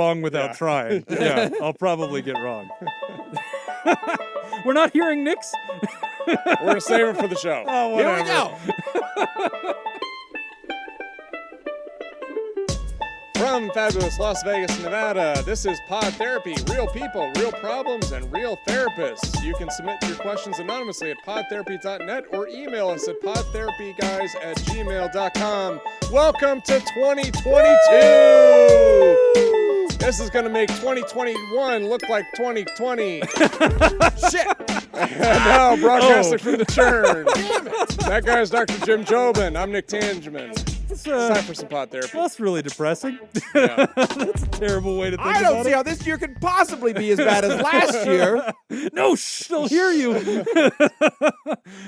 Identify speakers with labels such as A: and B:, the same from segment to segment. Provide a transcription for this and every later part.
A: wrong without trying. Yeah, I'll probably get wrong. We're not hearing Nick's.
B: We're going to save it for the show.
A: Oh,
C: Here
A: whatever.
C: we go.
B: From fabulous Las Vegas, Nevada, this is Pod Therapy. Real people, real problems, and real therapists. You can submit your questions anonymously at podtherapy.net or email us at podtherapyguys@gmail.com. Welcome to 2022! This is going to make 2021 look like 2020. Shit! And now, broadcasting from the churn. Damn it. That guy's Dr. Jim Jobin. I'm Nick Tangeman. It's time for some Pod Therapy.
A: That's really depressing.
B: Yeah.
A: That's a terrible way to think
C: I
A: about
C: don't see
A: it.
C: how this year could possibly be as bad as last year.
A: No, shh, they'll hear you.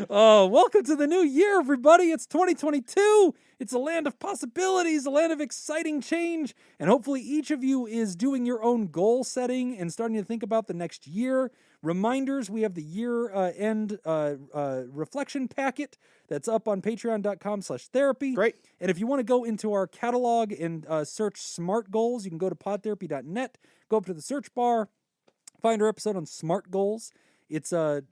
A: Oh, welcome to the new year, everybody. It's 2022. It's a land of possibilities, a land of exciting change, and hopefully each of you is doing your own goal setting and starting to think about the next year. Reminders, we have the year-end reflection packet that's up on patreon.com/therapy.
C: Great.
A: And if you want to go into our catalog and search SMART goals, you can go to podtherapy.net, go up to the search bar, find our episode on SMART goals. It's a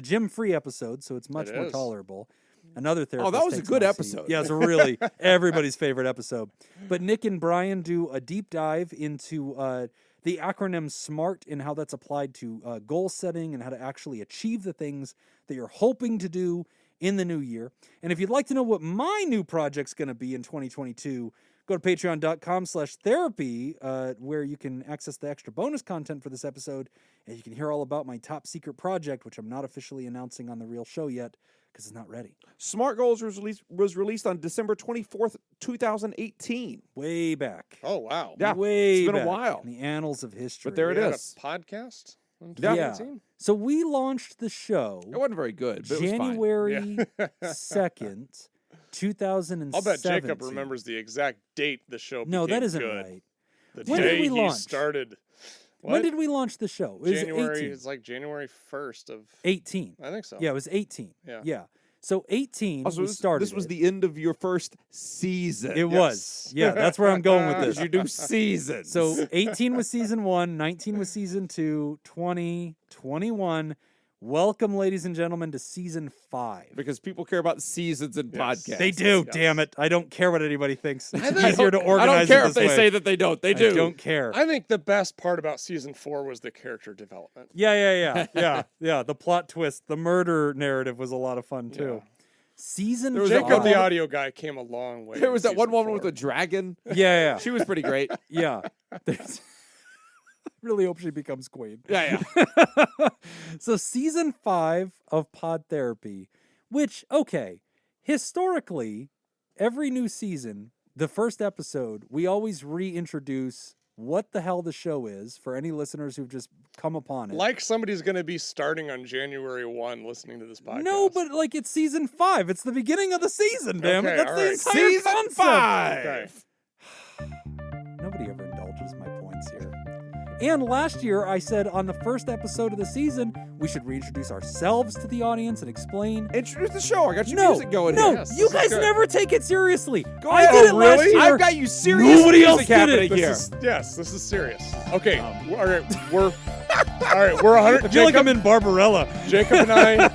A: Jim-free episode, so it's much more tolerable. Another therapist.
C: Oh, that was a
A: takes
C: good
A: my
C: episode.
A: seat. Yeah, it's a really everybody's favorite episode. But Nick and Brian do a deep dive into the acronym SMART and how that's applied to goal setting and how to actually achieve the things that you're hoping to do in the new year. And if you'd like to know what my new project's going to be in 2022, go to patreon.com/therapy, where you can access the extra bonus content for this episode, and you can hear all about my top secret project, which I'm not officially announcing on the real show yet because it's not ready.
C: Smart Goals was released on December 24th, 2018.
A: Way back.
B: Oh, wow.
C: Yeah,
A: Way
C: it's been
A: back
C: a while.
A: in the annals of history.
C: But there it
B: You had
C: is.
B: a podcast? in
A: Yeah.
B: 2018?
A: So we launched the show
C: It wasn't very good, but it was fine.
A: January 2nd, 2007.
B: I'll bet Jacob remembers the exact date the show
A: No,
B: became
A: that isn't
B: good.
A: right.
B: The
A: When did
B: day
A: we
B: he
A: launch?
B: started. What?
A: When did we launch the show? It was
B: January.
A: 18.
B: It's like January 1st of...
A: 18.
B: I think so.
A: Yeah, it was 18.
B: Yeah.
A: So 18,
C: Also,
A: we started
C: this was
A: it.
C: the end of your first season.
A: It was. Yeah, that's where I'm going with
C: Because
A: this.
C: you do seasons.
A: So 18 was season 1, 19 was season 2, 20, 21. Welcome, ladies and gentlemen, to season 5.
C: because people care about seasons and podcasts.
A: They do,
B: Yes.
A: damn it. I don't care what anybody thinks. It's
B: think-
A: easier to
C: I
A: organize
C: don't care
A: it
C: if
A: this
C: they
A: way.
C: say that they don't. They do.
A: I don't care.
B: I think the best part about season 4 was the character development.
A: Yeah. The plot twist, the murder narrative was a lot of fun too.
B: Yeah.
A: Season
C: There was
B: Jacob,
C: that
B: the
C: one-
B: audio guy, came a long way.
C: There
B: in
C: was that one
B: season
C: woman
B: 4.
C: with a dragon.
A: Yeah.
C: She was pretty great.
A: Yeah. There's really hope she becomes queen.
C: Yeah.
A: So season 5 of Pod Therapy, which, okay, historically, every new season, the first episode, we always reintroduce what the hell the show is for any listeners who've just come upon it.
B: Like somebody's going to be starting on January 1 listening to this podcast.
A: No, but like it's season 5. It's the beginning of the season, damn it.
B: Okay,
A: That's
B: all
A: the
B: right.
A: entire
C: Season
A: concept.
C: 5.
B: Okay.
A: Nobody ever indulges my points here. And last year, I said on the first episode of the season, we should reintroduce ourselves to the audience and explain.
C: Introduce the show. I got your music going
A: no,
C: here.
B: Yes,
A: you
B: this is
A: guys
B: good.
A: never take it seriously.
C: Go
A: I
C: ahead.
A: did it
C: Oh,
A: last
C: really?
A: year.
C: I've got you serious
A: Nobody else
C: music
A: did it.
C: happening
B: This
C: here.
B: is, this is serious. Okay, all right, we're 100.
A: I feel like I'm in Barbarella.
B: Jacob and I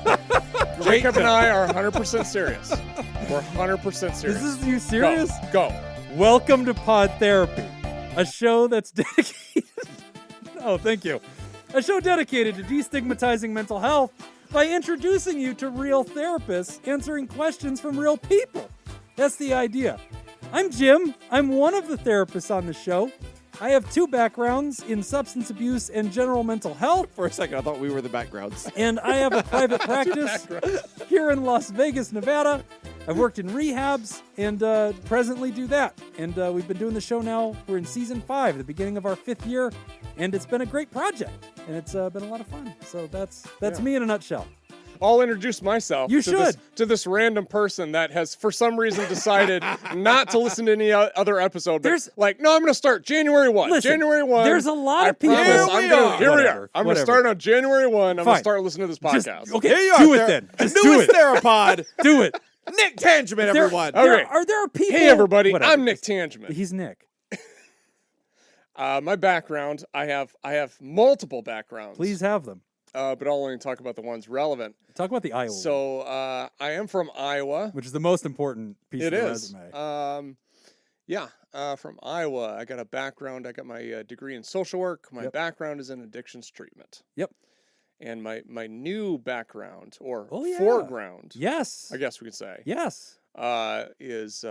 B: are 100% serious. We're 100% serious.
A: Is you serious?
B: Go.
A: Welcome to Pod Therapy, a show that's dedicated. Oh, thank you. A show dedicated to destigmatizing mental health by introducing you to real therapists answering questions from real people. That's the idea. I'm Jim. I'm one of the therapists on the show. I have 2 backgrounds in substance abuse and general mental health,
C: For a second, I thought we were the backgrounds.
A: and I have a private practice here in Las Vegas, Nevada. I've worked in rehabs and presently do that. And we've been doing the show now. We're in season 5, the beginning of our 5th year, and it's been a great project, and it's been a lot of fun. So that's me in a nutshell.
B: I'll introduce myself
A: You
B: to this random person that has, for some reason, decided not to listen to any other episode. But
A: There's-
B: no, I'm going to start January 1.
A: Listen,
B: January 1.
A: there's a lot of people-
B: Promise,
C: Here
B: I'm
C: we
B: gonna-
C: are.
B: Here we
A: Whatever,
B: are. I'm going to
A: whatever.
B: start on January 1. I'm going
A: Fine.
B: to start listening to this
A: Just,
B: podcast.
A: okay,
C: Here you are,
A: do it then. Just do
C: Newest
A: it.
C: Therapod,
A: Do it.
C: Nick Tangeman, everyone.
B: Okay.
A: There are people.
B: Hey, everybody.
A: Whatever.
B: I'm Nick Tangeman.
A: He's Nick.
B: My background, I have multiple backgrounds.
A: Please have them.
B: But I'll only talk about the ones relevant.
A: Talk about the Iowa,
B: So I am from Iowa.
A: which is the most important piece
B: It
A: of the
B: is.
A: resume.
B: From Iowa. I got a background. I got my degree in social work. My
A: Yep.
B: background is in addictions treatment.
A: Yep.
B: And my new background, or
A: Oh, yeah.
B: foreground,
A: Yes.
B: I guess we could say,
A: Yes.
B: is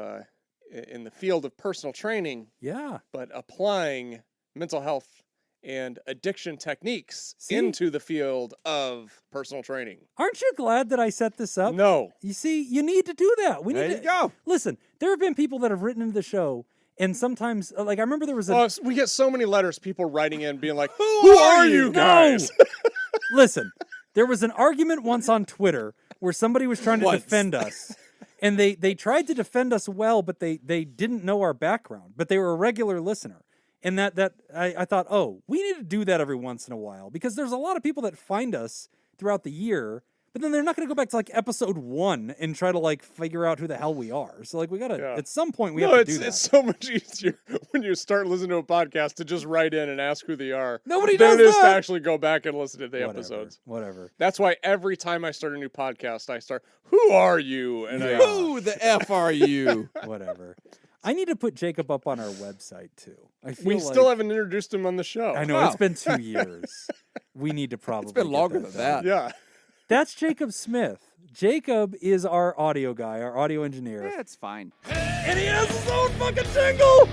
B: in the field of personal training,
A: Yeah.
B: but applying mental health and addiction techniques
A: See?
B: into the field of personal training.
A: Aren't you glad that I set this up?
B: No.
A: You see, you need to do that. We
C: There
A: need
C: you
A: to
C: go.
A: Listen, there have been people that have written into the show, and sometimes, like, I remember there was a.
B: Well, we get so many letters, people writing in being like, who are you guys?
A: No! Listen, there was an argument once on Twitter where somebody was trying to
C: Once.
A: defend us. And they tried to defend us well, but they didn't know our background, but they were a regular listener. And I thought, oh, we need to do that every once in a while, because there's a lot of people that find us throughout the year, but then they're not going to go back to like episode 1 and try to like figure out who the hell we are. So like we got to,
B: Yeah.
A: at some point we
B: No,
A: have to
B: it's
A: do that.
B: it's so much easier when you start listening to a podcast to just write in and ask who they are.
A: Nobody
B: than
A: does
B: it is to
A: that.
B: actually go back and listen to the
A: Whatever,
B: episodes.
A: Whatever.
B: That's why every time I start a new podcast, I start, who are you? And
A: Yeah.
C: Who the F are you?
A: Whatever. I need to put Jacob up on our website too. I feel
B: we
A: like,
B: still haven't introduced him on the show.
A: I know
C: Wow.
A: it's been 2 years. We need to probably.
C: It's been
A: get
C: longer
A: that
C: than
A: done.
C: that.
B: Yeah.
A: That's Jacob Smith. Jacob is our audio guy, our audio engineer.
C: Yeah, it's fine.
A: And he has his own fucking jingle!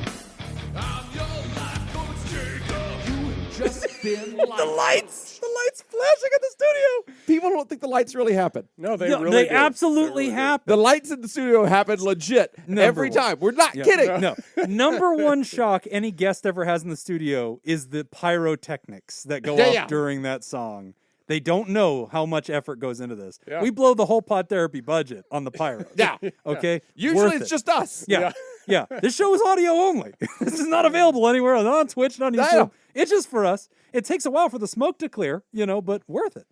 A: The lights flashing at the studio!
C: People don't think the lights really happen.
B: No, they
A: No,
B: really
A: they
B: do.
A: absolutely
B: They really do.
A: happen.
C: The lights in the studio happen legit every
A: one.
C: time. We're not
A: Yeah.
C: kidding.
A: No. Number one shock any guest ever has in the studio is the pyrotechnics that go
C: Yeah,
A: off
C: yeah.
A: during that song. They don't know how much effort goes into this.
B: Yeah.
A: We blow the whole pod therapy budget on the pyro.
C: Yeah.
A: Okay?
C: Usually
A: Worth
C: it's
A: it.
C: just us.
A: Yeah. Yeah. This show is audio only. This is not available anywhere, not on Twitch, not on
C: I
A: YouTube.
C: know.
A: It's just for us. It takes a while for the smoke to clear, but worth it.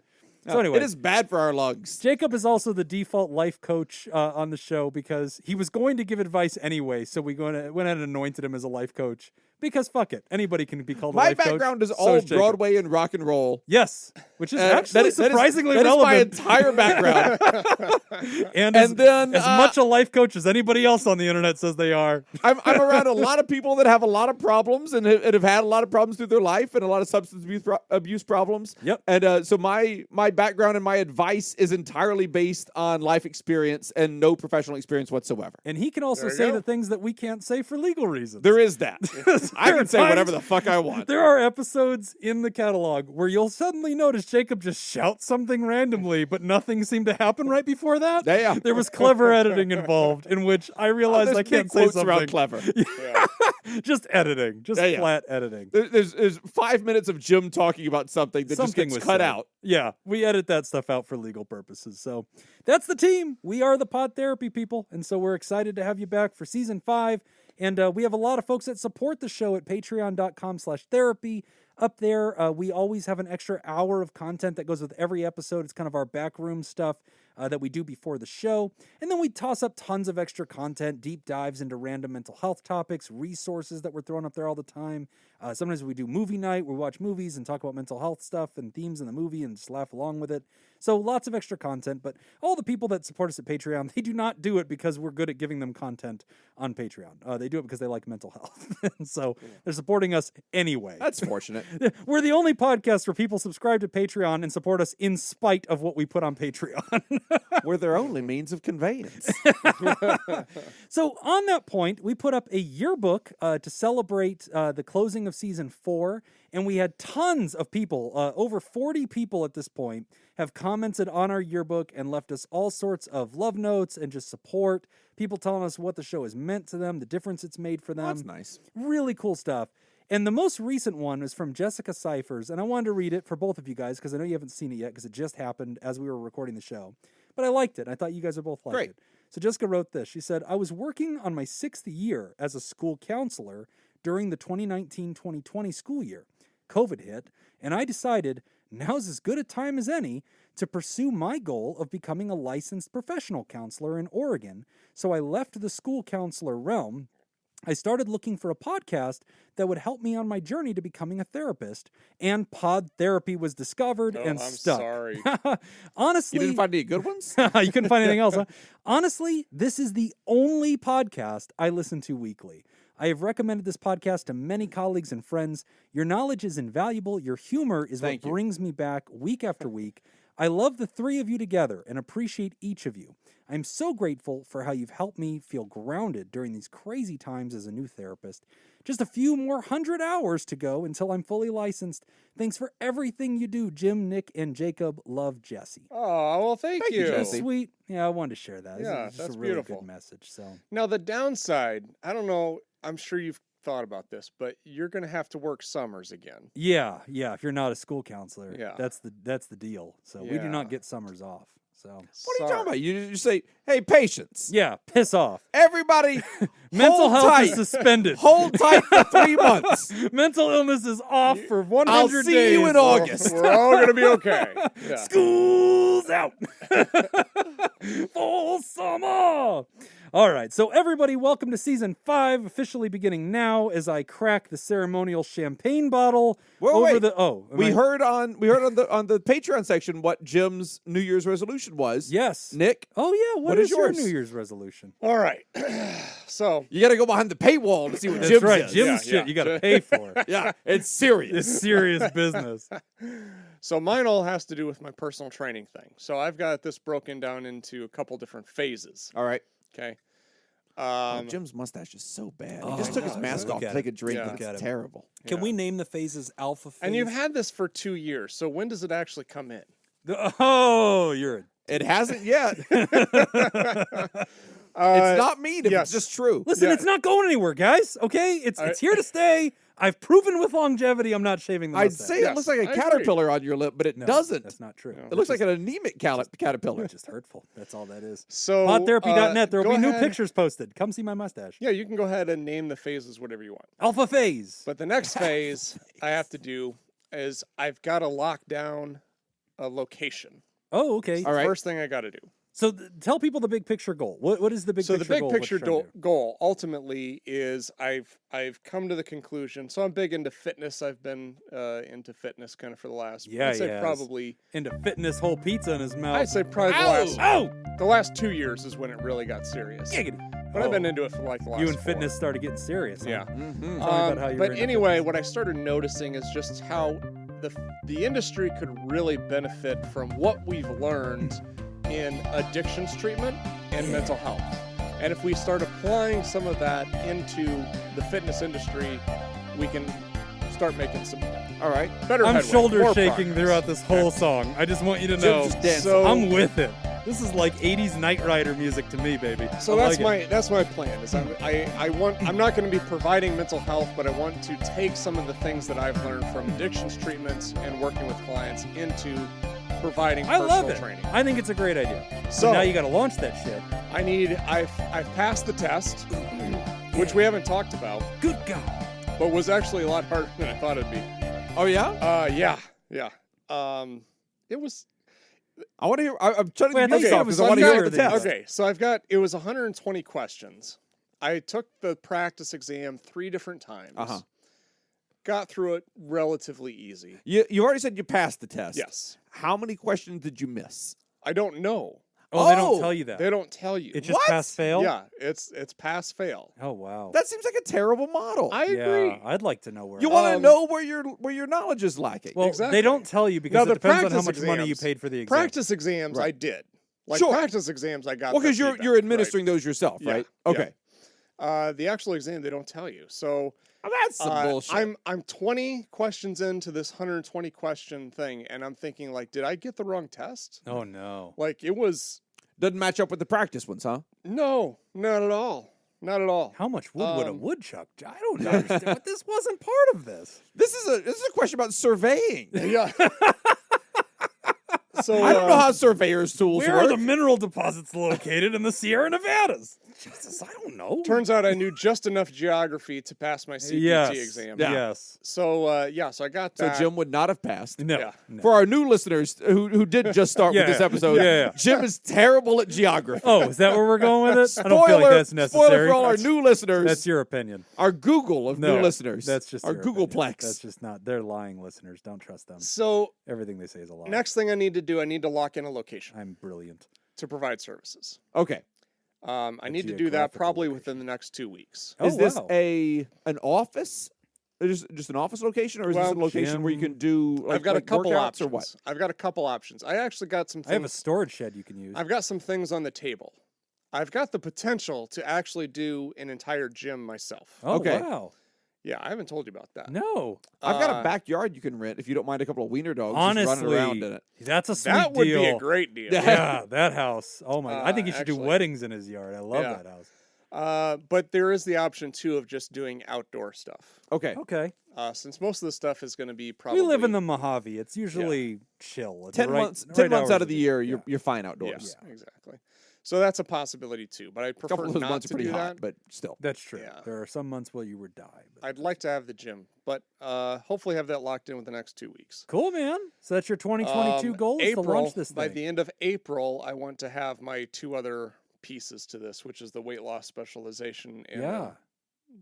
A: So anyway,
C: It is bad for our lungs.
A: Jacob is also the default life coach on the show because he was going to give advice anyway. So we went ahead and anointed him as a life coach because fuck it. Anybody can be called a
C: My
A: life coach.
C: background is
A: So
C: all
A: Jacob.
C: Broadway and rock and roll.
A: Yes, which is
C: That
A: actually
C: is- that is-
A: surprisingly
C: that is my
A: relevant.
C: entire background.
A: and
C: then,
A: as much a life coach as anybody else on the internet says they are.
C: I'm around a lot of people that have a lot of problems and have had a lot of problems through their life and a lot of substance abuse problems.
A: Yep.
C: And so my background and my advice is entirely based on life experience and no professional experience whatsoever.
A: And he can also
B: There you
A: say
B: go.
A: the things that we can't say for legal reasons.
C: There is that. I
A: There are
C: can say whatever
A: times-
C: the fuck I want.
A: There are episodes in the catalog where you'll suddenly notice Jacob just shouts something randomly, but nothing seemed to happen right before that.
C: Yeah.
A: There was clever editing involved, in which I realized
C: There's
A: I can't
C: big
A: say
C: quotes
A: something.
C: around clever.
A: Just editing, just
C: Yeah.
A: flat editing.
C: There's 5 minutes of Jim talking about something that
A: Something
C: just
A: was
C: gets cut
A: said.
C: out.
A: Yeah, we edit that stuff out for legal purposes. So that's the team. We are the Pod Therapy people, and so we're excited to have you back for season 5. And we have a lot of folks that support the show at patreon.com/therapy. Up there, we always have an extra hour of content that goes with every episode. It's kind of our backroom stuff that we do before the show. And then we toss up tons of extra content, deep dives into random mental health topics, resources that we're throwing up there all the time. Sometimes we do movie night. We watch movies and talk about mental health stuff and themes in the movie and just laugh along with it. So lots of extra content. But all the people that support us at Patreon, they do not do it because we're good at giving them content on Patreon. They do it because they like mental health. And so they're supporting us anyway.
C: That's fortunate.
A: We're the only podcast where people subscribe to Patreon and support us in spite of what we put on Patreon.
C: We're their only means of conveyance.
A: So on that point, we put up a yearbook to celebrate the closing of season 4, and we had tons of people, over 40 people at this point, have commented on our yearbook and left us all sorts of love notes and just support. People telling us what the show has meant to them, the difference it's made for them.
C: That's nice.
A: Really cool stuff. And the most recent one is from Jessica Cyphers, and I wanted to read it for both of you guys because I know you haven't seen it yet because it just happened as we were recording the show. But I liked it. I thought you guys would both like
C: Great.
A: it. So Jessica wrote this. She said, I was working on my 6th year as a school counselor during the 2019-2020 school year. COVID hit, and I decided now's as good a time as any to pursue my goal of becoming a licensed professional counselor in Oregon. So I left the school counselor realm I started looking for a podcast that would help me on my journey to becoming a therapist, and Pod Therapy was discovered and
B: I'm
A: stuck.
B: sorry.
A: Honestly,
C: You didn't find any good ones?
A: you couldn't find anything else, huh? Honestly, this is the only podcast I listen to weekly. I have recommended this podcast to many colleagues and friends. Your knowledge is invaluable. Your humor is
C: Thank
A: what
C: you.
A: brings me back week after week. I love the three of you together and appreciate each of you. I'm so grateful for how you've helped me feel grounded during these crazy times as a new therapist. Just a few more 100 hours to go until I'm fully licensed. Thanks for everything you do, Jim, Nick, and Jacob. Love, Jesse.
B: Oh, well, thank
C: Thank you,
B: you.
C: Jesse.
A: Sweet. Yeah, I wanted to share that.
B: Yeah,
A: It's just
B: that's
A: a really
B: beautiful.
A: good message. So
B: Now, the downside, I don't know, I'm sure you've thought about this, but you're going to have to work summers again.
A: yeah. If you're not a school counselor,
B: Yeah.
A: that's the deal. So we do
B: Yeah.
A: not get summers off. So
C: What are you talking about? You say, hey, patience.
A: yeah, piss off.
C: Everybody,
A: Mental
C: hold
A: health
C: tight.
A: is suspended.
C: Hold tight for 3 months.
A: Mental illness is off for 100
C: I'll
A: days.
C: see you in August.
B: We're all going to be okay. Yeah.
A: School's out. Full summer. All right, so everybody, welcome to season 5, officially beginning now as I crack the ceremonial champagne bottle
C: Whoa,
A: over
C: wait.
A: the. Oh, am
C: We
A: I-
C: heard on the Patreon section what Jim's New Year's resolution was.
A: Yes.
C: Nick,
A: Oh yeah.
C: What
A: is
C: is
A: your
C: yours?
A: New Year's resolution?
B: All right. So,
C: you got to go behind the paywall to see what
A: That's
C: Jim
A: right.
C: says.
A: Jim's
B: Yeah,
A: shit
B: yeah.
A: you got to pay for.
C: Yeah, it's serious.
A: It's serious business.
B: so mine all has to do with my personal training thing. So I've got this broken down into a couple different phases.
C: All right.
B: Okay.
C: Jim's mustache is so bad.
A: Oh,
C: He just
A: I
C: took his
A: know.
C: mask
A: Look
C: off to
A: at
C: take
A: it.
C: a drink.
B: Yeah.
C: And
A: Look at
C: it's
A: him.
C: terrible.
A: Can
B: Yeah.
A: we name the phases alpha phase?
B: And you've had this for 2 years. So when does it actually come in?
A: Oh, you're
C: It hasn't yet.
A: a.
C: It's not mean if
B: yes.
C: it's just true.
A: Listen,
B: Yeah.
A: it's not going anywhere, guys. Okay, it's here to stay. I've proven with longevity I'm not shaving the
C: I'd
A: mustache.
C: say it
B: Yes,
C: looks like
B: I
C: a
B: agree.
C: caterpillar on your lip, but it
A: No,
C: doesn't.
A: That's not true.
B: No.
C: It looks like an anemic caterpillar.
A: It's just hurtful. That's all that is.
B: So
A: PodTherapy.net. There will
B: go
A: be new
B: ahead.
A: pictures posted. Come see my mustache.
B: Yeah, you can go ahead and name the phases whatever you want.
A: Alpha phase.
B: But the next phase I have to do is I've got to lock down a location.
A: Oh, okay.
C: All right.
B: First thing I got to do.
A: So tell people the big picture goal. What is the big
B: So
A: picture
B: the big
A: goal? What
B: picture
A: you're trying to do?
B: goal ultimately is I've come to the conclusion. So I'm big into fitness. I've been into fitness kind of for the last.
A: Yeah,
B: I'd say
A: he has.
B: probably.
A: Into fitness whole pizza in his mouth.
B: I'd say probably
A: Oh,
B: the last 2 years is when it really got serious.
A: giggity.
B: But I've been
A: Oh,
B: into it for like the last.
A: you and
B: 4.
A: fitness started getting serious. Huh?
B: Yeah.
C: Mm-hmm.
A: Tell me about how you were
B: But
A: into
B: anyway,
A: fitness.
B: what I started noticing is just how the industry could really benefit from what we've learned in addictions treatment and mental health. And if we start applying some of that into the fitness industry, we can start making some
C: All right.
B: better
A: I'm
B: headway,
A: shoulder
B: more
A: shaking
B: progress.
A: throughout this whole song. I just want you to
C: Jim's
A: know.
C: just dancing.
B: So,
A: I'm with it. This is like 80s Knight Rider music to me, baby.
B: So
A: I
B: that's
A: like it.
B: my plan. Is I'm not going to be providing mental health, but I want to take some of the things that I've learned from addictions treatments and working with clients into providing
A: I
B: personal
A: love it.
B: training.
A: I think it's a great idea. So
B: So
A: now you got to launch that shit.
B: I've passed the test, which we haven't talked about,
A: Good God.
B: but was actually a lot harder than I thought it'd be.
C: Oh yeah.
B: Yeah. It was
C: I want to hear. I'm trying to
A: Wait, I
C: get
A: thought you
C: this
A: said
C: off
A: it was
C: because I want to
A: like
C: hear
A: harder
C: the
A: than
C: test.
B: okay. So it was 120 questions. I took the practice exam 3 different times.
C: Uh-huh.
B: Got through it relatively easy.
C: You already said you passed the test.
B: Yes.
C: How many questions did you miss?
B: I don't know.
A: Oh, they don't
C: Oh,
A: tell you that.
B: They don't tell you.
A: It's just
C: What?
A: pass fail?
B: Yeah, it's pass fail.
A: Oh, wow.
C: That seems like a terrible model.
B: I agree.
A: Yeah, I'd like to know where.
C: you want to
B: Um,
C: know where your knowledge is lacking.
A: Well,
B: Exactly.
A: they don't tell you because
B: Now,
A: it
B: the
A: depends on how
B: practice
A: much money you
B: exams-
A: paid for the exam.
B: Practice exams I
C: Right.
B: did. Like
C: Sure.
B: practice exams I got.
C: well, because
B: that
C: you're
B: feedback,
C: administering those yourself,
B: Yeah,
C: right?
B: yeah.
C: Okay.
B: Right? The actual exam they don't tell you. So
C: That's some bullshit.
B: I'm 20 questions into this 120 question thing, and I'm thinking like, did I get the wrong test?
A: Oh, no.
B: Like it was
C: Doesn't match up with the practice ones, huh?
B: no, not at all, not at all.
A: How much wood would a
B: Um,
A: woodchuck? I don't understand. But this wasn't part of this.
C: This is a question about surveying.
B: Yeah. So
C: I don't know how surveyors' tools
A: Where
C: work.
A: are the mineral deposits located in the Sierra Nevadas? Jesus, I don't know.
B: Turns out I knew just enough geography to pass my CPT
A: yes.
B: exam.
C: Yeah.
A: Yes.
B: So so I got
C: So
B: that.
C: Jim would not have passed.
A: No.
B: Yeah.
A: no.
C: For our new listeners who did just start with
A: Yeah,
C: this episode,
A: yeah.
C: Jim is terrible at geography.
A: Oh, is that where we're going with it? I don't feel like that's necessary.
C: Spoiler for all our new listeners.
A: That's your opinion.
C: Our Google of
A: No,
C: new listeners.
A: That's just
C: our
A: your
C: Googleplex.
A: opinion. That's just not. They're lying listeners. Don't trust them.
B: So
A: Everything they say is a lie.
B: next thing I need to do, I need to lock in a location
A: I'm brilliant.
B: to provide services.
C: Okay.
B: I need to do that
A: geographical
B: probably
A: location.
B: within the next 2 weeks.
A: Oh,
C: Is this
A: wow.
C: an office? Just an office location, or is this a
B: Well,
C: location where you can do like,
B: I've got
C: like
B: a couple
C: workouts
B: options.
C: or what?
B: I've got a couple options. I actually got some
A: I have a
B: things.
A: storage shed you can use.
B: I've got some things on the table. I've got the potential to actually do an entire gym myself.
A: Oh,
C: Okay.
A: wow.
B: Yeah, I haven't told you about that.
A: No.
C: I've got a
B: Uh,
C: backyard you can rent if you don't mind a couple of wiener dogs
A: Honestly,
C: just running around in it.
A: that's a sweet
B: That would
A: deal.
B: be a great deal.
A: Yeah, that house. Oh my! I think he should do
B: actually.
A: weddings in his yard. I love
B: Yeah.
A: that house.
B: But there is the option too of just doing outdoor stuff.
C: Okay.
A: Okay.
B: Since most of the stuff is going to be probably
A: We live in the Mojave. It's usually chill. At the
C: 10
A: right-
C: months
A: right
C: 10 months
A: hours
C: out of the year,
A: yeah.
C: you're fine
B: Yeah,
C: outdoors.
B: exactly. So that's a possibility too. But I
C: A
B: prefer
C: couple of those
B: not
C: months are
B: to
C: pretty
B: do
C: hot,
B: that.
C: but still.
A: That's true.
B: Yeah.
A: There are some months where you would die. But
B: I'd like to have the gym, but hopefully have that locked in with the next 2 weeks.
A: cool, man. So that's your 2022 goal is
B: April,
A: to launch this
B: by
A: thing.
B: the end of April, I want to have my 2 other pieces to this, which is the weight loss specialization and
A: Yeah.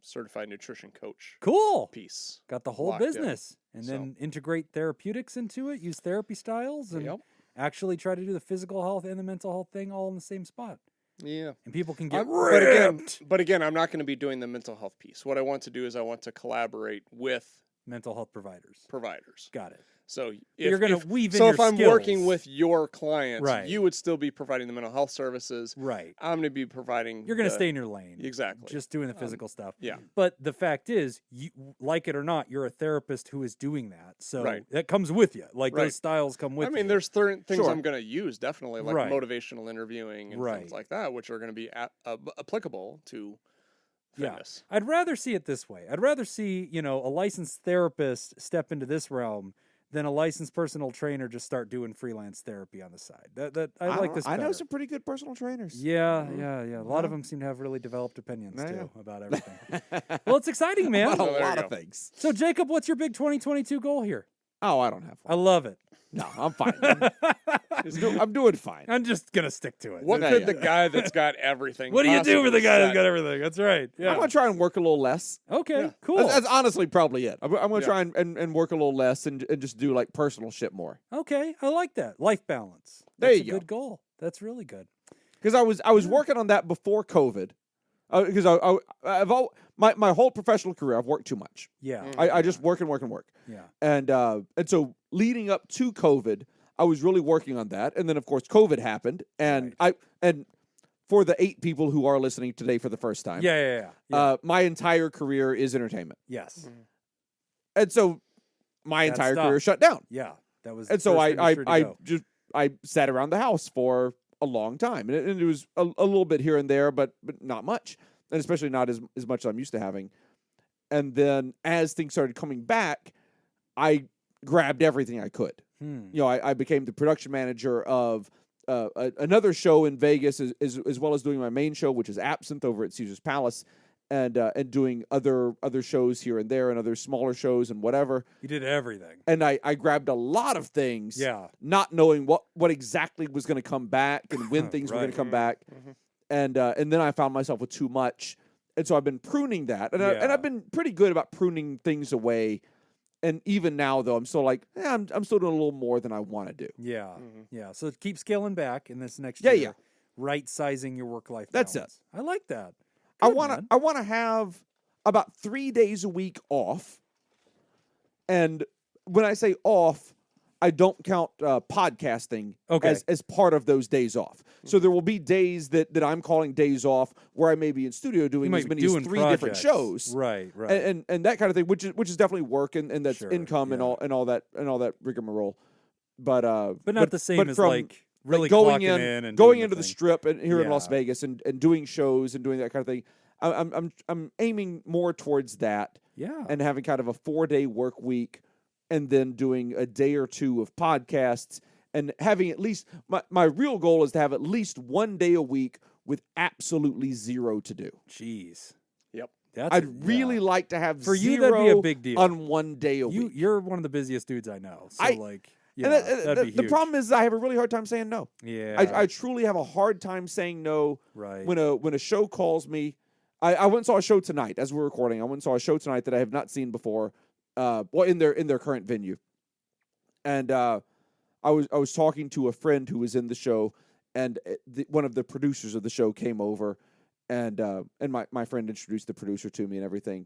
B: certified nutrition coach
A: Cool.
B: piece.
A: Got the whole
B: locked in.
A: business, and then integrate therapeutics into it. Use therapy styles, and
B: Yep.
A: actually try to do the physical health and the mental health thing all in the same spot.
B: Yeah.
A: And people can get
B: But again, I'm not going to be doing the mental health piece. What I want to do is I want to collaborate with
A: mental health providers.
B: providers.
A: Got it.
B: So
A: You're going to weave in
B: so
A: your
B: if I'm working
A: skills.
B: with your clients,
A: Right.
B: you would still be providing the mental health services.
A: Right.
B: I'm going to be providing.
A: You're going to
B: the-
A: stay in your lane.
B: Exactly.
A: Just doing the physical stuff.
B: yeah.
A: But the fact is, you, like it or not, you're a therapist who is doing that. So
B: Right.
A: that comes with you. Like
B: Right.
A: those styles come with
B: I
A: you.
B: mean, there's certain things
C: Sure.
B: I'm going to use definitely, like
A: Right.
B: motivational interviewing and
A: Right.
B: things like that, which are going to be applicable to
A: Yeah.
B: fitness.
A: I'd rather see it this way. I'd rather see, a licensed therapist step into this realm than a licensed personal trainer just start doing freelance therapy on the side. I like this
C: I know
A: better.
C: some pretty good personal trainers.
A: Yeah. A lot of them seem to have really developed opinions
C: I
A: too
C: know.
A: about everything. Well, it's exciting, man.
C: About a
B: Oh, there you
C: lot of
B: go.
C: things.
A: So, Jacob, what's your big 2022 goal here?
C: Oh, I don't have
A: I
C: one.
A: love it.
C: No, I'm fine. I'm doing fine.
A: I'm just gonna stick to it.
B: What
C: Yeah,
B: could
C: yeah.
B: the guy that's got everything?
A: What do you do for the
B: possibly
A: guy that's
B: say?
A: got everything? That's right.
C: I'm
A: Yeah.
C: gonna try and work a little less.
A: Okay.
B: Yeah.
A: Cool.
C: That's honestly probably it. I'm gonna
B: Yeah.
C: try and work a little less and just do like personal shit more.
A: Okay. I like that. Life balance.
C: There
A: That's
C: you
A: a
C: go.
A: good goal. That's really good.
C: Because I was working on that before COVID. Because my whole professional career I've worked too much.
A: Yeah.
C: I just work and work and work.
A: Yeah.
C: And so leading up to COVID, I was really working on that. And then of course COVID happened, and and for the 8 people who are listening today for the first time,
A: Yeah.
C: my entire career is entertainment,
A: Yes.
C: and so my
A: That
C: entire
A: stopped.
C: career shut down.
A: Yeah. That was.
C: And
A: the
C: so
A: first industry to go.
C: I sat around the house for a long time, and it was a little bit here and there, but not much, and especially not as much as I'm used to having. And then as things started coming back, I grabbed everything I could. I became the production manager of another show in Vegas, as well as doing my main show, which is Absinthe over at Caesar's Palace, and doing other shows here and there, and other smaller shows and whatever.
A: You did everything.
C: And I grabbed a lot of things,
A: Yeah.
C: not knowing what exactly was going to come back and when things were going
A: Right.
C: to come back, and then I found myself with too much, and so I've been pruning that, and
A: Yeah.
C: I've been pretty good about pruning things away. And even now, though, I'm still like, I'm still doing a little more than I want to do.
A: Yeah. Yeah. So keep scaling back in this next
C: Yeah,
A: year.
C: yeah.
A: Right sizing your work life.
C: That's it.
A: balance. I like that.
C: I
A: Good,
C: want
A: man.
C: to have about 3 days a week off, and when I say off, I don't count podcasting
A: Okay.
C: as part of those days off. So there will be days that I'm calling days off where I may be in studio
A: You
C: doing
A: might
C: as
A: be
C: many
A: doing
C: as 3 different
A: projects.
C: shows,
A: Right. Right.
C: and that kind of thing, which is definitely work and that's
A: Sure,
C: income and
A: yeah.
C: all that rigmarole. But
A: not the same as
C: from,
A: like really
C: going
A: clocking
C: in
A: and
C: going
A: doing
C: into the
A: thing.
C: strip and here in Las
A: Yeah.
C: Vegas and doing shows and doing that kind of thing. I'm aiming more towards that
A: Yeah.
C: and having kind of a 4-day work week, and then doing a day or 2 of podcasts, and having at least my real goal is to have at least 1 day a week with absolutely zero to do.
A: Jeez.
B: Yep.
C: I'd really like to have
A: for you.
C: zero
A: That'd be a big deal
C: on one day a week.
A: You're one of the busiest dudes I know. So
C: And
A: that'd be
C: the
A: huge.
C: problem is I have a really hard time saying no.
A: Yeah.
C: I truly have a hard time saying no
A: right.
C: when a show calls me. I went and saw a show tonight as we're recording. I went and saw a show tonight that I have not seen before. In their current venue, and I was talking to a friend who was in the show, and one of the producers of the show came over, and my friend introduced the producer to me and everything.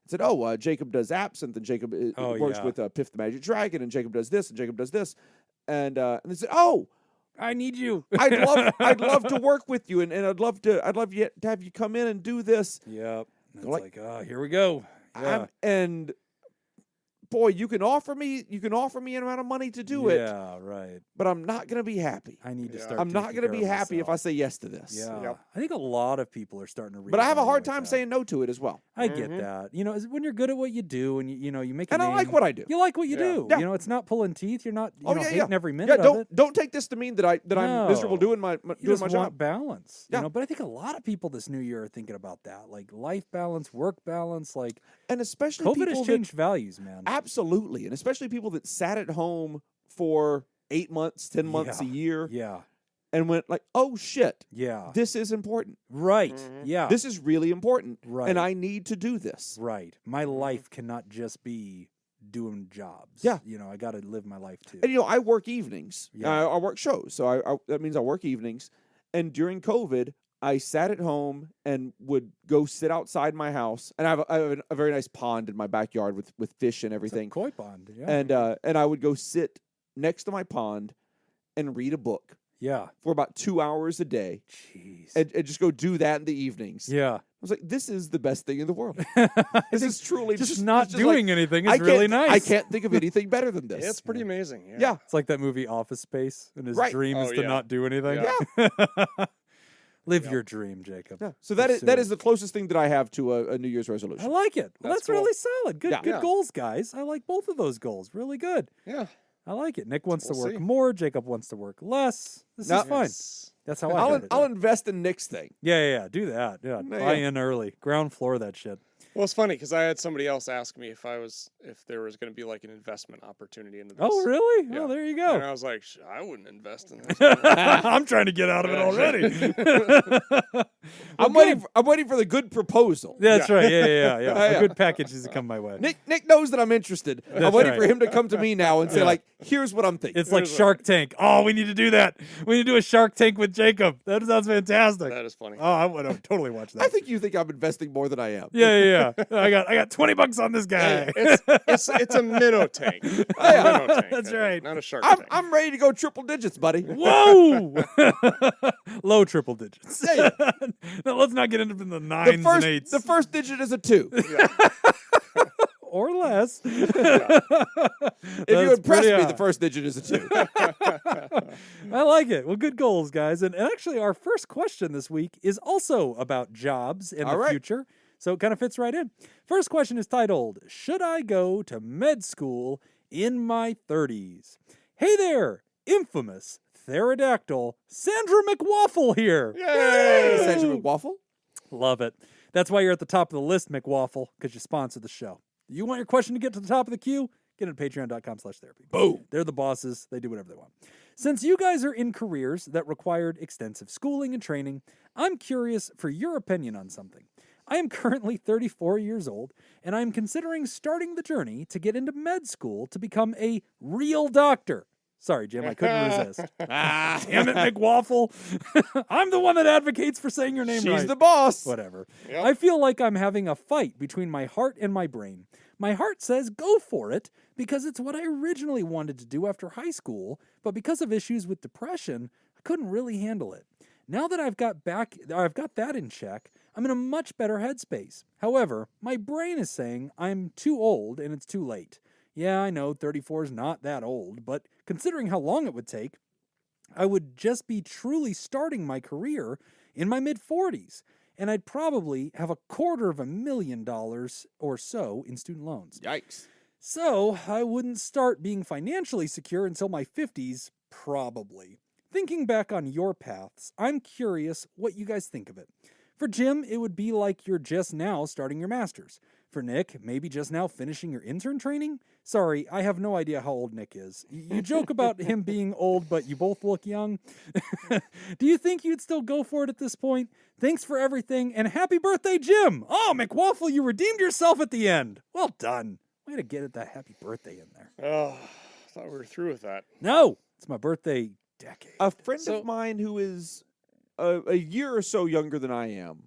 C: Said, "Oh, Jacob does Absinthe, and Jacob works with Piff the Magic Dragon, and Jacob does this, and Jacob does this," and they said, "Oh,
A: I need you.
C: I'd love to work with you, and I'd love to have you come in and do this."
A: Yep. It's here we go. Yeah.
C: And boy, you can offer me an amount of money to do it.
A: Yeah, right.
C: But I'm not going to be happy.
A: I need to start.
C: I'm not going to be happy if I say yes to this.
A: Yeah.
B: Yep.
A: I think a lot of people are starting to read.
C: But I have a hard time saying no to it as well.
A: I get that. When you're good at what you do and you make a
C: and
A: name,
C: I like what I do.
A: You like what you do.
C: Yeah.
A: It's not pulling teeth. You're not hating every
C: Yeah,
A: minute of it.
C: don't take this to mean that I'm miserable doing my
A: You just want
C: job.
A: balance.
C: Yeah.
A: But I think a lot of people this new year are thinking about that. Like life balance, work balance,
C: And especially
A: COVID
C: people
A: has changed values, man.
C: Absolutely. And especially people that sat at home for 8 months, 10 months, a year.
A: Yeah.
C: And went like, "Oh shit.
A: Yeah.
C: This is important.
A: Right.
B: Mhm.
A: Yeah.
C: This is really important.
A: Right.
C: And I need to do this."
A: Right. My life cannot just be doing jobs.
C: Yeah.
A: I got to live my life too.
C: And I work evenings.
A: Yeah.
C: I work shows. So that means I work evenings. And during COVID, I sat at home and would go sit outside my house. And I have a very nice pond in my backyard with fish and everything.
A: It's a koi pond. Yeah.
C: And I would go sit next to my pond and read a book
A: yeah.
C: for about 2 hours a day.
A: Jeez.
C: And just go do that in the evenings.
A: Yeah.
C: I was like, this is the best thing in the world. This is truly
A: just not
C: just
A: doing
C: like,
A: anything is really nice.
C: I can't think of anything better than this.
B: It's pretty amazing.
C: Yeah.
A: It's like that movie Office Space, and his
C: Right.
A: dream is to not do anything.
C: Yeah.
A: Live your dream, Jacob.
C: Yeah. So that is the closest thing that I have to a New Year's
A: I
C: resolution.
A: like it. Well,
B: That's
A: that's
B: cool.
A: really solid. Good
C: Yeah.
A: good goals, guys. I like both of those goals. Really good.
B: Yeah.
A: I like it. Nick wants to
B: We'll
A: work
B: see.
A: more. Jacob wants to work less. This
C: No.
A: is fine.
B: Yes.
A: That's how I got it.
C: I'll invest in Nick's thing.
A: Yeah. Do that. Yeah.
C: Yeah.
A: Buy in early. Ground floor that shit.
B: Well, it's funny because I had somebody else ask me if there was going to be like an investment opportunity into this.
A: Oh, really?
B: Yeah.
A: Oh, there you
B: And
A: go.
B: I was like, I wouldn't invest in this.
A: I'm trying to get out of it already.
C: I'm waiting for the good proposal.
A: That's right. Yeah.
C: Yeah.
A: A good package is to come my way.
C: Nick knows that I'm interested. I'm
A: That's
C: waiting
A: right.
C: for him to come to me now and say
A: Yeah.
C: like, here's what I'm thinking.
A: It's like Shark Tank. Oh, we need to do that. We need to do a Shark Tank with Jacob. That sounds fantastic.
B: That is funny.
A: Oh, I would totally watch that.
C: I think you think I'm investing more than I am.
A: Yeah. I got $20 on this guy.
B: It's a minnow tank.
C: Yeah.
B: Minnow tank,
A: That's
B: I think,
A: right.
B: Not a shark tank.
C: I'm ready to go triple digits, buddy.
A: Whoa! Low triple digits.
C: Yeah.
A: No, let's not get into the nines and eights.
C: The first digit is a 2.
A: or less.
C: If you impress me, the first digit is a 2.
A: I like it. Well, good goals, guys. And actually, our first question this week is also about jobs in the future. So it kind of fits right in. First question is titled, Should I Go to Med School in My 30s? Hey there, infamous pterodactyl Sandra McWaffle here.
B: Yay!
C: Sandra McWaffle?
A: Love it. That's why you're at the top of the list, McWaffle, because you sponsor the show. You want your question to get to the top of the queue? Get it at patreon.com/therapy.
C: Boom.
A: They're the bosses. They do whatever they want. Since you guys are in careers that required extensive schooling and training, I'm curious for your opinion on something. I am currently 34 years old, and I am considering starting the journey to get into med school to become a real doctor. Sorry, Jim, I couldn't resist. Damn it, McWaffle. I'm the one that advocates for saying your name right.
C: She's the boss.
A: Whatever.
B: Yep.
A: I feel like I'm having a fight between my heart and my brain. My heart says go for it because it's what I originally wanted to do after high school, but because of issues with depression, I couldn't really handle it. Now that I've got that in check, I'm in a much better headspace. However, my brain is saying I'm too old and it's too late. Yeah, I know 34 is not that old, but considering how long it would take, I would just be truly starting my career in my mid-40s, and I'd probably have $250,000 or so in student loans.
C: Yikes.
A: So I wouldn't start being financially secure until my 50s, probably. Thinking back on your paths, I'm curious what you guys think of it. For Jim, it would be like you're just now starting your master's. For Nick, maybe just now finishing your intern training? Sorry, I have no idea how old Nick is. You joke about him being old, but you both look young. Do you think you'd still go for it at this point? Thanks for everything, and happy birthday, Jim! Oh, McWaffle, you redeemed yourself at the end. Well done. Way to get that happy birthday in there.
B: Oh, I thought we were through with that.
A: No, it's my birthday decade.
C: A friend of mine who is a year or so younger than I am,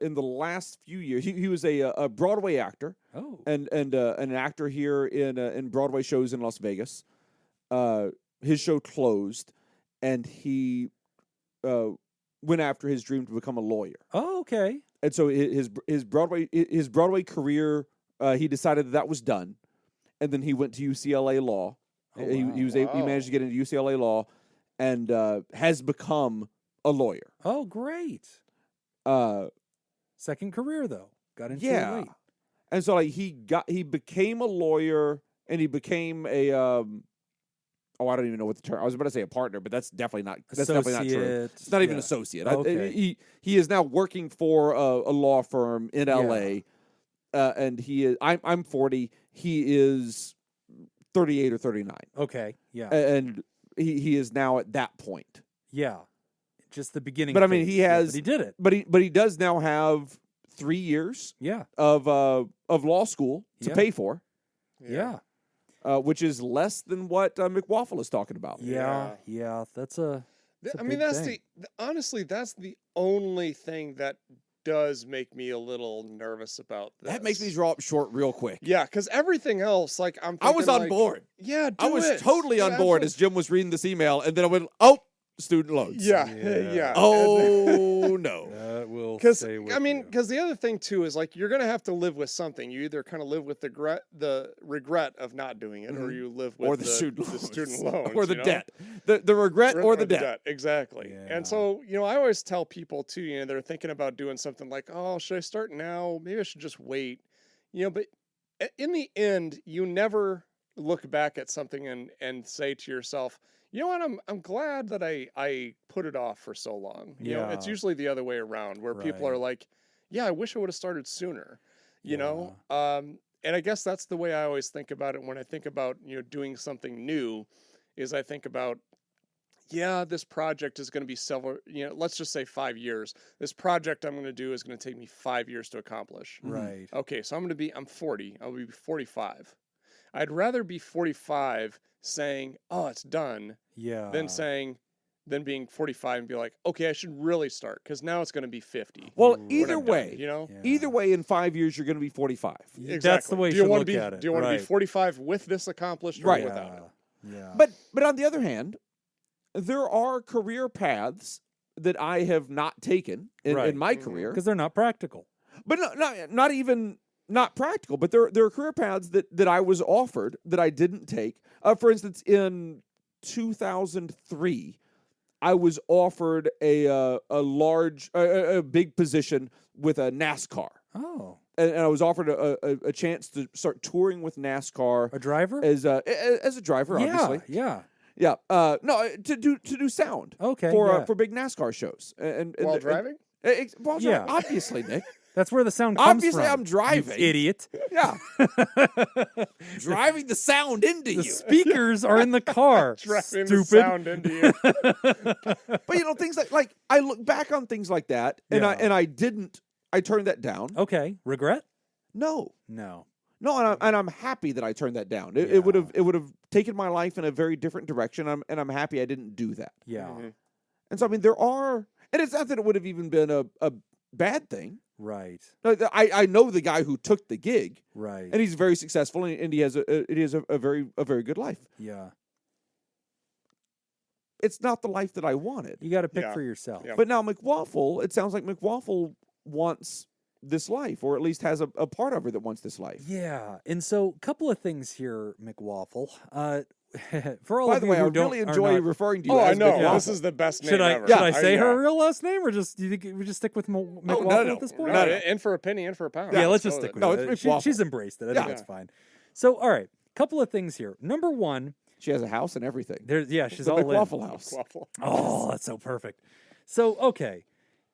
C: in the last few years, he was a Broadway actor.
A: Oh.
C: And an actor here in Broadway shows in Las Vegas. His show closed, and he went after his dream to become a lawyer.
A: Oh, okay.
C: And so his Broadway career, he decided that was done, and then he went to UCLA Law.
A: Oh,
C: he managed to get into UCLA Law, and has become a lawyer.
A: Oh, great. Second career though. Got into it late.
C: And so like he became a lawyer, and he became a I don't even know what the term. I was about to say a partner, but that's definitely not true.
A: Associate,
C: It's not even
A: yeah.
C: associate.
A: Okay.
C: He is now working for a law firm in LA, and he is. I'm 40. He is 38 or 39.
A: Okay. Yeah.
C: And he is now at that point.
A: Yeah. Just the beginning.
C: But I mean,
A: phase.
C: he
A: Yeah,
C: has.
A: but he did it.
C: But he does now have 3 years
A: Yeah.
C: of law school to
A: Yeah.
C: pay for,
A: Yeah.
C: which is less than what McWaffle is talking about.
A: Yeah. That's a.
B: I mean, that's honestly, that's the only thing that does make me a little nervous about this.
C: That makes me draw up short real quick.
B: Yeah, because everything else, like I
C: was on board.
B: Yeah,
C: I was totally
B: Yeah,
C: on board as Jim was reading this email, and then I went, "Oh, student loans."
B: Yeah.
C: Oh no.
A: That will.
B: Because because the other thing too is like you're gonna have to live with something. You either kind of live with the regret of not doing it, or you live with
C: Or the student loans.
B: student loans,
C: Or the
B: you know?
C: debt. The regret or the debt.
B: Exactly.
A: Yeah.
B: And so, I always tell people too, they're thinking about doing something like, oh, should I start now? Maybe I should just wait. But in the end, you never look back at something and say to yourself, you know what, I'm glad that I put it off for so long. It's usually the other way around where people are like, yeah, I wish I would have started sooner, you know? And I guess that's the way I always think about it when I think about, doing something new, is I think about, this project is going to be several, let's just say 5 years. This project I'm going to do is going to take me 5 years to accomplish.
A: Right.
B: Okay, so I'm 40. I'll be 45. I'd rather be 45 saying, oh, it's done, than being 45 and be like, okay, I should really start because now it's going to be 50.
C: Well,
B: when
C: either
B: I'm
C: way,
B: done,
C: either way, in 5 years you're going to be 45.
B: Exactly.
A: That's the way you
B: do you
A: should
B: want
A: look
B: to be,
A: at it.
B: Do you want to be
A: Right.
B: 45 with this accomplished or
C: Right.
B: without it?
A: Yeah.
C: But on the other hand, there are career paths that I have not taken in my career,
A: Because they're not practical.
C: but not even not practical. But there are career paths that I was offered that I didn't take. For instance, in 2003, I was offered a big position with a NASCAR.
A: Oh.
C: And I was offered a chance to start touring with NASCAR
A: A driver?
C: as a driver, obviously.
A: Yeah.
C: Yeah. No, to do sound.
A: Okay.
C: For big NASCAR shows. And
B: While driving?
C: While
A: Yeah.
C: driving, obviously, Nick.
A: That's where the sound comes
C: Obviously,
A: from.
C: I'm driving.
A: You idiot.
C: Yeah. Driving the sound into
A: The
C: you.
A: speakers are in the car.
B: Driving
A: Stupid.
B: the sound into you.
C: But things like I look back on things like that, and
A: Yeah.
C: I turned that down.
A: Okay. Regret?
C: No.
A: No.
C: No, and I'm happy that I turned that down. It would have taken my life in a very different direction. And I'm happy I didn't do that.
A: Yeah.
C: And so I mean, there are, and it's not that it would have even been a bad thing.
A: Right.
C: No, I know the guy who took the gig,
A: Right.
C: and he's very successful, and he has a very good life.
A: Yeah.
C: It's not the life that I wanted.
A: You got to pick
B: Yeah.
A: for yourself.
B: Yeah.
C: But now McWaffle, it sounds like McWaffle wants this life, or at least has a part of her that wants this life.
A: Yeah. And so, a couple of things here, McWaffle. For all
C: By
A: of
C: the
A: you
C: way, I
A: who don't
C: really
A: are
C: enjoy
A: not-
C: referring to you
B: Oh, I
C: as
B: know.
C: McWaffle.
B: This is the best name
A: Should I
B: ever.
A: should I say
B: yeah.
A: her real last name, or just do you think we just stick with McWaffle
C: no.
A: at this point?
B: No, in for a penny, in for a pound.
A: Yeah, let's just stick with
C: No,
A: it.
C: it's McWaffle.
A: She's embraced it. I think
C: Yeah.
A: that's fine. So, all right, couple of things here. Number one,
C: She has a house and everything.
A: She's
C: The
A: all in.
C: McWaffle house.
B: Waffle.
A: Oh, that's so perfect. So, okay,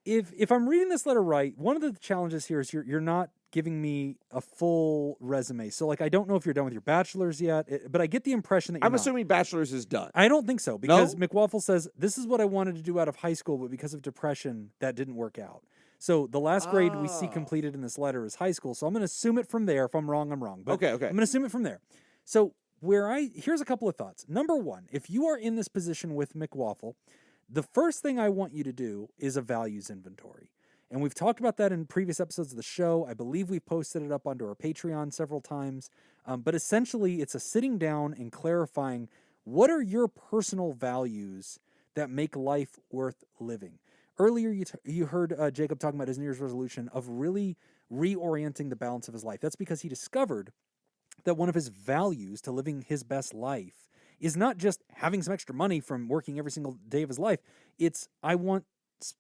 A: if I'm reading this letter right, one of the challenges here is you're not giving me a full resume. So, like, I don't know if you're done with your bachelor's yet, but I get the impression that you're
C: I'm
A: not.
C: assuming bachelor's is done.
A: I don't think so, because
C: No?
A: McWaffle says, this is what I wanted to do out of high school, but because of depression, that didn't work out. So the last grade we see completed in this letter is high school. So I'm going to assume it from there. If I'm wrong, I'm wrong. But
C: Okay.
A: I'm going to assume it from there. So here's a couple of thoughts. Number one, if you are in this position with McWaffle, the first thing I want you to do is a values inventory. And we've talked about that in previous episodes of the show. I believe we've posted it up onto our Patreon several times. But essentially, it's a sitting down and clarifying what are your personal values that make life worth living. Earlier, you heard Jacob talking about his New Year's resolution of really reorienting the balance of his life. That's because he discovered that one of his values to living his best life is not just having some extra money from working every single day of his life. It's, I want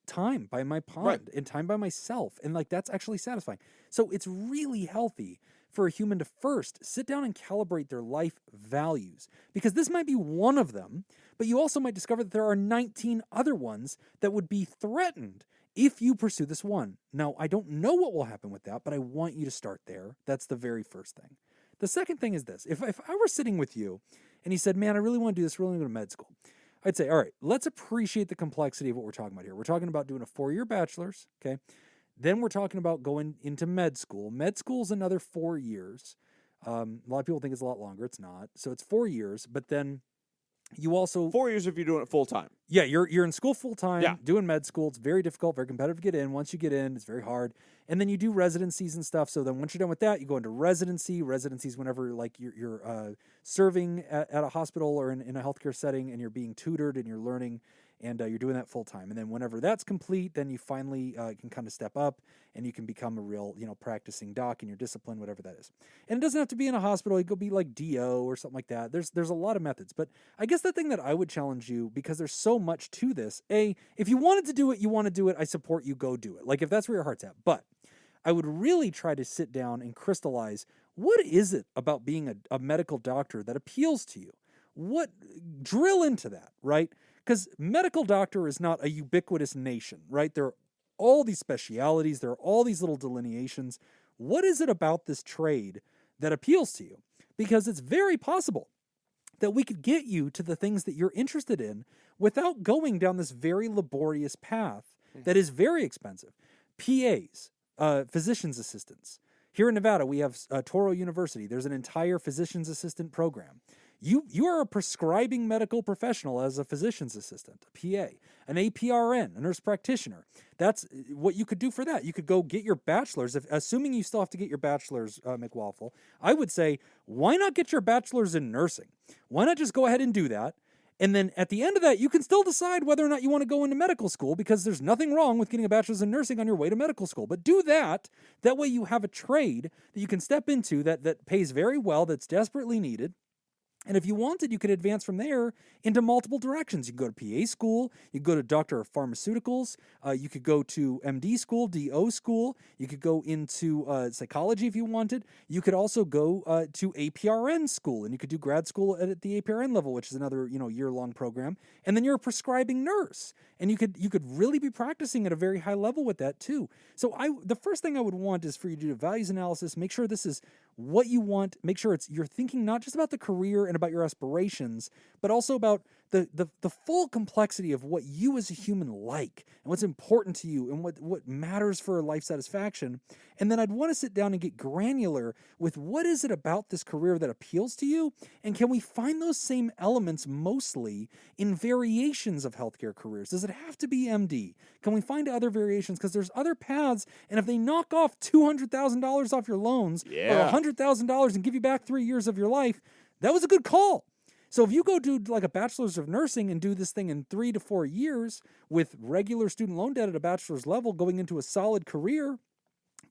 A: time by my pond and time by myself. And like, that's actually satisfying. So it's really healthy for a human to first sit down and calibrate their life values, because this might be one of them, but you also might discover that there are 19 other ones that would be threatened if you pursue this one. Now, I don't know what will happen with that, but I want you to start there. That's the very first thing. The second thing is this. If I were sitting with you and you said, man, I really want to do this, really want to go to med school, I'd say, all right, let's appreciate the complexity of what we're talking about here. We're talking about doing a 4-year bachelor's, okay? Then we're talking about going into med school. Med school is another 4 years. A lot of people think it's a lot longer. It's not. So it's 4 years, but then you also...
C: 4 years if you're doing it full time.
A: Yeah, you're in school full time,
C: Yeah.
A: doing med school. It's very difficult, very competitive to get in. Once you get in, it's very hard. And then you do residencies and stuff. So then once you're done with that, you go into residency. Residencies whenever like you're serving at a hospital or in a healthcare setting, and you're being tutored and you're learning, and you're doing that full time. And then whenever that's complete, then you finally can kind of step up and you can become a real, practicing doc in your discipline, whatever that is. And it doesn't have to be in a hospital. You could be like DO or something like that. There's a lot of methods. But I guess the thing that I would challenge you, because there's so much to this, if you wanted to do it, you want to do it, I support you, go do it. Like if that's where your heart's at. But I would really try to sit down and crystallize, what is it about being a medical doctor that appeals to you? Drill into that, right? Because medical doctor is not a ubiquitous nation, right? There are all these specialities. There are all these little delineations. What is it about this trade that appeals to you? Because it's very possible that we could get you to the things that you're interested in without going down this very laborious path that is very expensive. PAs, physician's assistants. Here in Nevada, we have Toro University. There's an entire physician's assistant program. You are a prescribing medical professional as a physician's assistant, a PA, an APRN, a nurse practitioner. That's what you could do for that. You could go get your bachelor's, assuming you still have to get your bachelor's, McWaffle. I would say, why not get your bachelor's in nursing? Why not just go ahead and do that? And then at the end of that, you can still decide whether or not you want to go into medical school, because there's nothing wrong with getting a bachelor's in nursing on your way to medical school. But do that. That way you have a trade that you can step into that pays very well, that's desperately needed. And if you wanted, you could advance from there into multiple directions. You could go to PA school. You could go to Doctor of Pharmaceuticals. You could go to MD school, DO school. You could go into psychology if you wanted. You could also go to APRN school, and you could do grad school at the APRN level, which is another year-long program. And then you're a prescribing nurse, and you could really be practicing at a very high level with that too. So the first thing I would want is for you to do a values analysis. Make sure this is what you want. Make sure you're thinking not just about the career and about your aspirations, but also about the full complexity of what you as a human like, and what's important to you, and what matters for life satisfaction. And then I'd want to sit down and get granular with what is it about this career that appeals to you, and can we find those same elements mostly in variations of healthcare careers? Does it have to be MD? Can we find other variations? Because there's other paths, and if they knock off $200,000 off your loans, or $100,000 and give you back 3 years of your life, that was a good call. So if you go do like a bachelor's of nursing and do this thing in 3 to 4 years with regular student loan debt at a bachelor's level, going into a solid career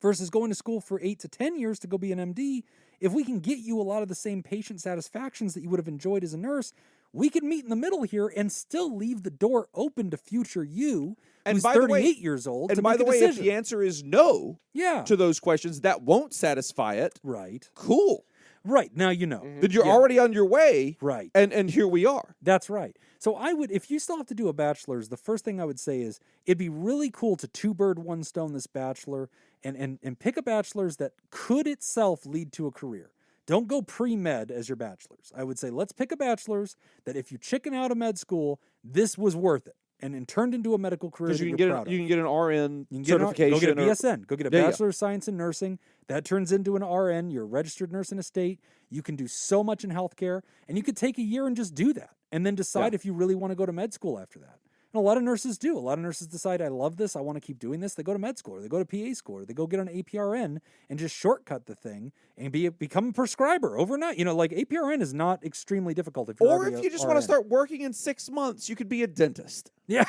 A: versus going to school for 8 to 10 years to go be an MD, if we can get you a lot of the same patient satisfactions that you would have enjoyed as a nurse, we could meet in the middle here and still leave the door open to future you, who's 38 years old.
C: And by the way, if the answer is no to those questions, that won't satisfy it.
A: Right.
C: Cool.
A: Right. Now you know.
B: Mhm.
C: Then you're
A: Yeah.
C: already on your way,
A: Right.
C: and here we are.
A: That's right. So I would, if you still have to do a bachelor's, the first thing I would say is it'd be really cool to two-bird, one-stone this bachelor and pick a bachelor's that could itself lead to a career. Don't go pre-med as your bachelor's. I would say let's pick a bachelor's that if you chicken out of med school, this was worth it and turned into a medical career
C: Because
A: that
C: you
A: you're
C: can
A: proud of.
C: you can get an RN
A: You can get
C: certification.
A: go get a
C: or-
A: BSN. Go get a
C: Yeah, yeah.
A: Bachelor of Science in Nursing. That turns into an RN. You're a registered nurse in a state. You can do so much in healthcare, and you could take a year and just do that, and then decide if you really want to go to med school after that. And a lot of nurses do. A lot of nurses decide, I love this. I want to keep doing this. They go to med school, or they go to PA school, or they go get an APRN and just shortcut the thing and become a prescriber overnight. You know, like APRN is not extremely difficult if you're
C: Or
A: already
C: if
A: a
C: you just want to
A: RN.
C: start working in 6 months, you could be a dentist.
A: Yeah,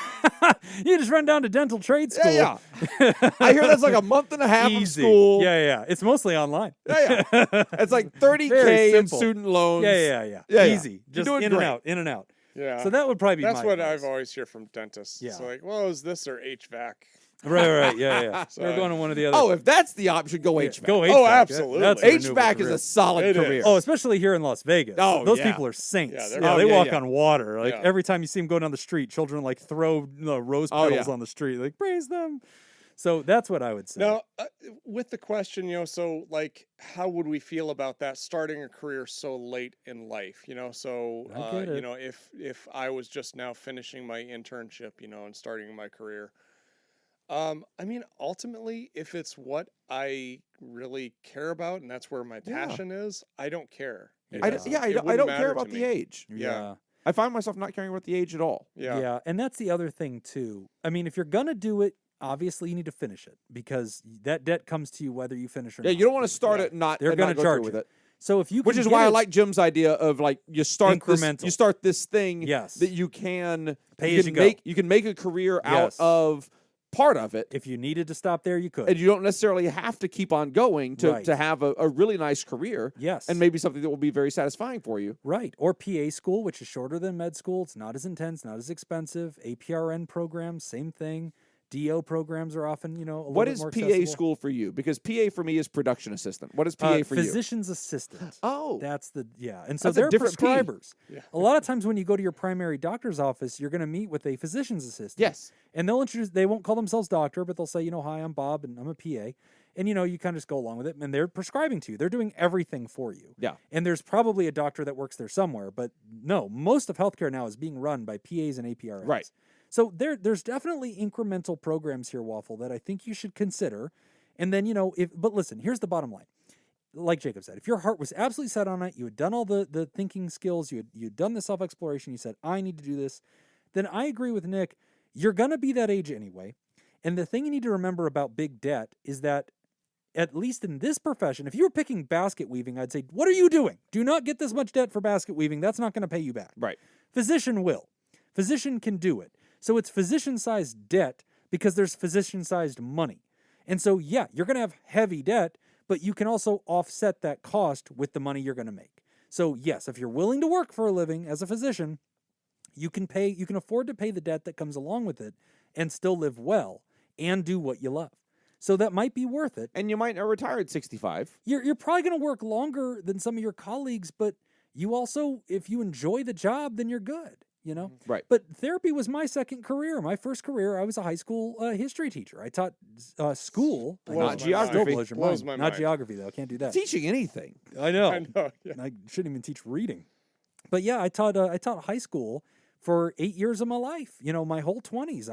A: you just run down to dental trade school.
C: Yeah, yeah. I hear that's like a month and a half of
A: Easy.
C: school.
A: Yeah. It's mostly online.
C: Yeah, yeah. It's like
A: Very
C: $30K in
A: simple.
C: student loans.
A: Yeah.
C: Yeah, yeah.
A: Easy.
C: You're
A: Just
C: doing
A: in
C: great.
A: and out.
B: Yeah.
A: So that would probably be
B: That's
A: my
B: what
A: advice.
B: I've always hear from dentists. It's
A: Yeah.
B: like, well, is this or HVAC?
A: Right. Yeah.
B: So,
A: They're going to one of the other.
C: Oh, if that's the option, go HVAC.
A: Go HVAC.
B: Oh, absolutely.
A: That's a renewable
C: HVAC is
A: career.
C: a solid
B: It is.
C: career.
A: Oh, especially here in Las Vegas.
C: Oh,
A: those
C: yeah.
A: people are saints.
B: Yeah,
A: Yeah,
B: they're-
A: they
C: Oh, yeah,
A: walk
C: yeah.
A: on water. Like
B: Yeah.
A: every time you see them go down the street, children like throw rose
C: Oh,
A: petals
C: yeah.
A: on the street. Like praise them. So that's what I would say.
B: Now, with the question, so like, how would we feel about that starting a career so late in life? So
A: I get it.
B: if I was just now finishing my internship, and starting my career, I mean, ultimately, if it's what I really care about and that's where my
C: Yeah.
B: passion is, I don't care. It
C: I
B: doesn't-
C: don't
B: it
C: care
B: wouldn't matter
C: about
B: to
C: the
B: me.
C: age.
B: yeah.
C: I find myself not caring about the age at all.
B: Yeah.
A: And that's the other thing too. I mean, if you're gonna do it, obviously you need to finish it because that debt comes to you whether you finish or
C: Yeah,
A: not.
C: you don't want to start
B: Yeah.
C: it and not
A: They're
C: and
A: gonna
C: not go
A: charge
C: through with
A: you.
C: it.
A: So if you
C: Which
A: can
C: is
A: get
C: why I
A: it-
C: like Jim's idea of like you start
A: Incremental.
C: this thing
A: Yes.
C: that you can
A: Pay
C: you
A: as
C: can
A: you go.
C: make you can make a career out
A: Yes.
C: of part of it.
A: if you needed to stop there, you could.
C: And you don't necessarily have to keep on going to
A: Right.
C: have a really nice career
A: Yes.
C: and maybe something that will be very satisfying for you.
A: Right. Or PA school, which is shorter than med school. It's not as intense, not as expensive. APRN programs, same thing. DO programs are often, a little
C: What
A: bit
C: is
A: more
C: PA
A: accessible.
C: school for you? Because PA for me is production assistant. What is PA for you?
A: Physician's assistant.
C: Oh,
A: That's and so
C: That's a
A: they're
C: different P.
A: prescribers.
B: Yeah.
A: A lot of times when you go to your primary doctor's office, you're going to meet with a physician's assistant.
C: yes.
A: And they won't call themselves doctor, but they'll say, hi, I'm Bob and I'm a PA. And, you kind of just go along with it. And they're prescribing to you. They're doing everything for you.
C: Yeah.
A: And there's probably a doctor that works there somewhere. But no, most of healthcare now is being run by PAs and APRNs.
C: Right.
A: So there's definitely incremental programs here, Waffle, that I think you should consider. And then, but listen, here's the bottom line. Like Jacob said, if your heart was absolutely set on it, you had done all the thinking skills, you'd done the self-exploration, you said, I need to do this, then I agree with Nick. You're going to be that age anyway. And the thing you need to remember about big debt is that, at least in this profession, if you were picking basket weaving, I'd say, what are you doing? Do not get this much debt for basket weaving. That's not going to pay you back.
C: Right.
A: Physician will. Physician can do it. So it's physician-sized debt because there's physician-sized money. And so, yeah, you're going to have heavy debt, but you can also offset that cost with the money you're going to make. So, yes, if you're willing to work for a living as a physician, you can afford to pay the debt that comes along with it and still live well and do what you love. So that might be worth it.
C: And you might not retire at 65.
A: You're probably going to work longer than some of your colleagues, but you also, if you enjoy the job, then you're good,
C: Right.
A: But therapy was my second career. My first career, I was a high school history teacher. I taught school.
B: Blows
C: Not
B: my
C: geography.
A: Still
B: mind.
A: blows your
B: Blows
A: mind.
B: my
A: Not
B: mind.
A: geography, though. I can't do that.
C: Teaching anything.
A: I know.
B: I know. Yeah.
A: I shouldn't even teach reading. But yeah, I taught high school for 8 years of my life. My whole 20s.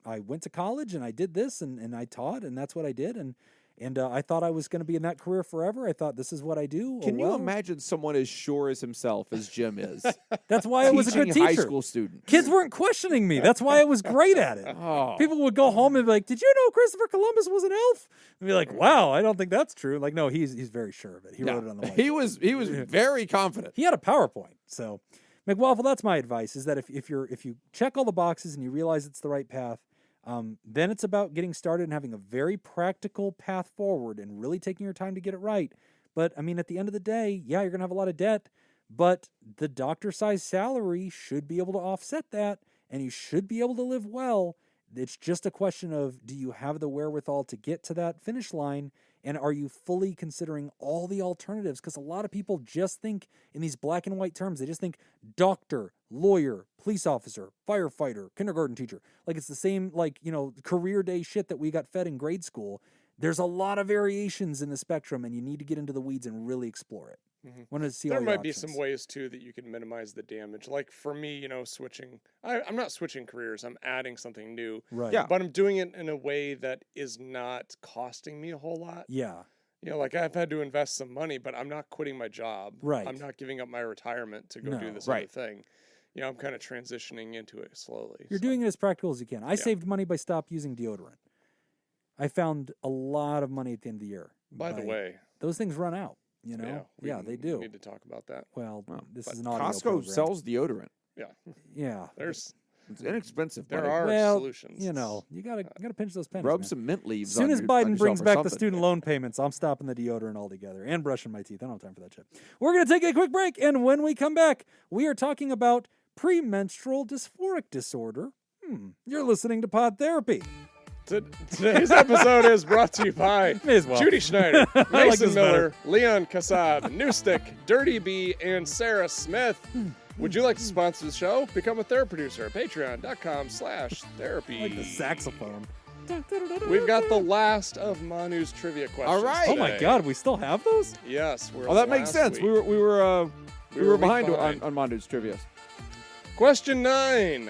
A: I went to college and I did this and I taught and that's what I did. And I thought I was going to be in that career forever. I thought this is what I do.
C: Can you
A: well,
C: imagine someone as sure as himself as Jim is?
A: That's why I was a good
C: teaching high
A: teacher.
C: school students.
A: Kids weren't questioning me. That's why I was great at it.
C: Oh.
A: People would go home and be like, "Did you know Christopher Columbus was an elf?" And be like, "Wow, I don't think that's true." Like, no, he's very sure of it. He
C: Yeah.
A: wrote it on the whiteboard.
C: He was very confident.
A: He had a PowerPoint. So, McWaffle, that's my advice: is that if you check all the boxes and you realize it's the right path, then it's about getting started and having a very practical path forward and really taking your time to get it right. But I mean, at the end of the day, yeah, you're gonna have a lot of debt, but the doctor-sized salary should be able to offset that, and you should be able to live well. It's just a question of, do you have the wherewithal to get to that finish line? And are you fully considering all the alternatives? Because a lot of people just think in these black and white terms. They just think doctor, lawyer, police officer, firefighter, kindergarten teacher. Like it's the same, like, career day shit that we got fed in grade school. There's a lot of variations in the spectrum, and you need to get into the weeds and really explore it. Want to see
B: There
A: all your
B: might be
A: options.
B: some ways too that you can minimize the damage. Like for me, switching. I'm not switching careers. I'm adding something new.
A: Right.
C: Yeah.
B: But I'm doing it in a way that is not costing me a whole lot.
A: Yeah.
B: Like I've had to invest some money, but I'm not quitting my job.
A: Right.
B: I'm not giving up my retirement to go do
A: No.
B: this
C: Right.
B: other thing. I'm kind of transitioning into it slowly.
A: You're doing it as practical as you can. I saved money by stop using deodorant. I found a lot of money at the end of the year.
B: By the way,
A: those things run out.
B: Yeah,
A: they do.
B: We need to talk about that.
A: Well, this
B: but
A: is an audio
C: Costco
A: program.
C: sells deodorant.
B: Yeah.
A: Yeah.
B: There's
C: It's inexpensive.
B: there
C: buddy.
B: are
A: Well,
B: solutions.
A: you gotta pinch those pennies.
C: Rub
A: man.
C: some mint leaves.
A: As soon
C: on
A: as
C: your- on
A: Biden
C: yourself
A: brings
C: or
A: back the
C: something.
A: student loan payments, I'm stopping the deodorant altogether and brushing my teeth. I don't have time for that shit. We're going to take a quick break, and when we come back, we are talking about premenstrual dysphoric disorder. You're listening to Pod Therapy.
B: Today's episode is brought to you by
A: May as well.
B: Judy Schneider,
A: like
B: Mason
A: this
B: Miller, Leon Kassab, Newstick, Dirty B, and Sarah Smith. Would you like to sponsor the show? Become a therapy producer at patreon.com/therapy.
A: Like the saxophone.
B: We've got the last of Manu's trivia questions.
C: All right.
A: Oh my
B: today.
A: God, we still have those?
B: Yes. We're
C: Oh, that makes sense.
B: Week.
C: We were behind
B: behind.
C: on Mondu's trivia.
B: Question 9.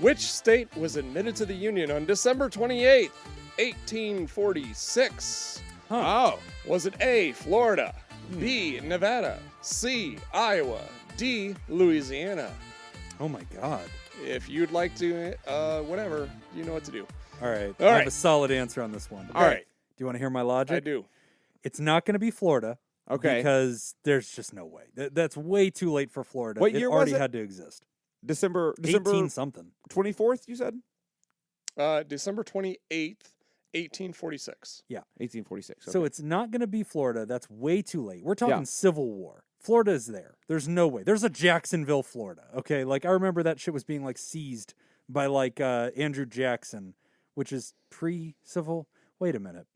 B: Which state was admitted to the Union on December 28th, 1846?
C: Oh,
B: Was it A, Florida, B, Nevada, C, Iowa, D, Louisiana?
A: Oh my God.
B: If you'd like to, whatever, you know what to do.
A: All right.
B: All
A: I have
B: right.
A: a solid answer on this one.
B: All right.
A: Do you want to hear my logic?
B: I do.
A: It's not going to be Florida.
C: okay.
A: Because there's just no way. That's way too late for Florida.
C: What
A: it
C: year was
A: already
C: it?
A: had to exist.
C: December
A: 18 something.
C: 24th, you said?
B: December 28th, 1846.
C: 1846.
A: So
C: okay.
A: it's not going to be Florida. That's way too late. We're talking
C: Yeah.
A: Civil War. Florida is there. There's no way. There's a Jacksonville, Florida. Okay, like I remember that shit was being like seized by like Andrew Jackson, which is pre-civil. Wait a minute.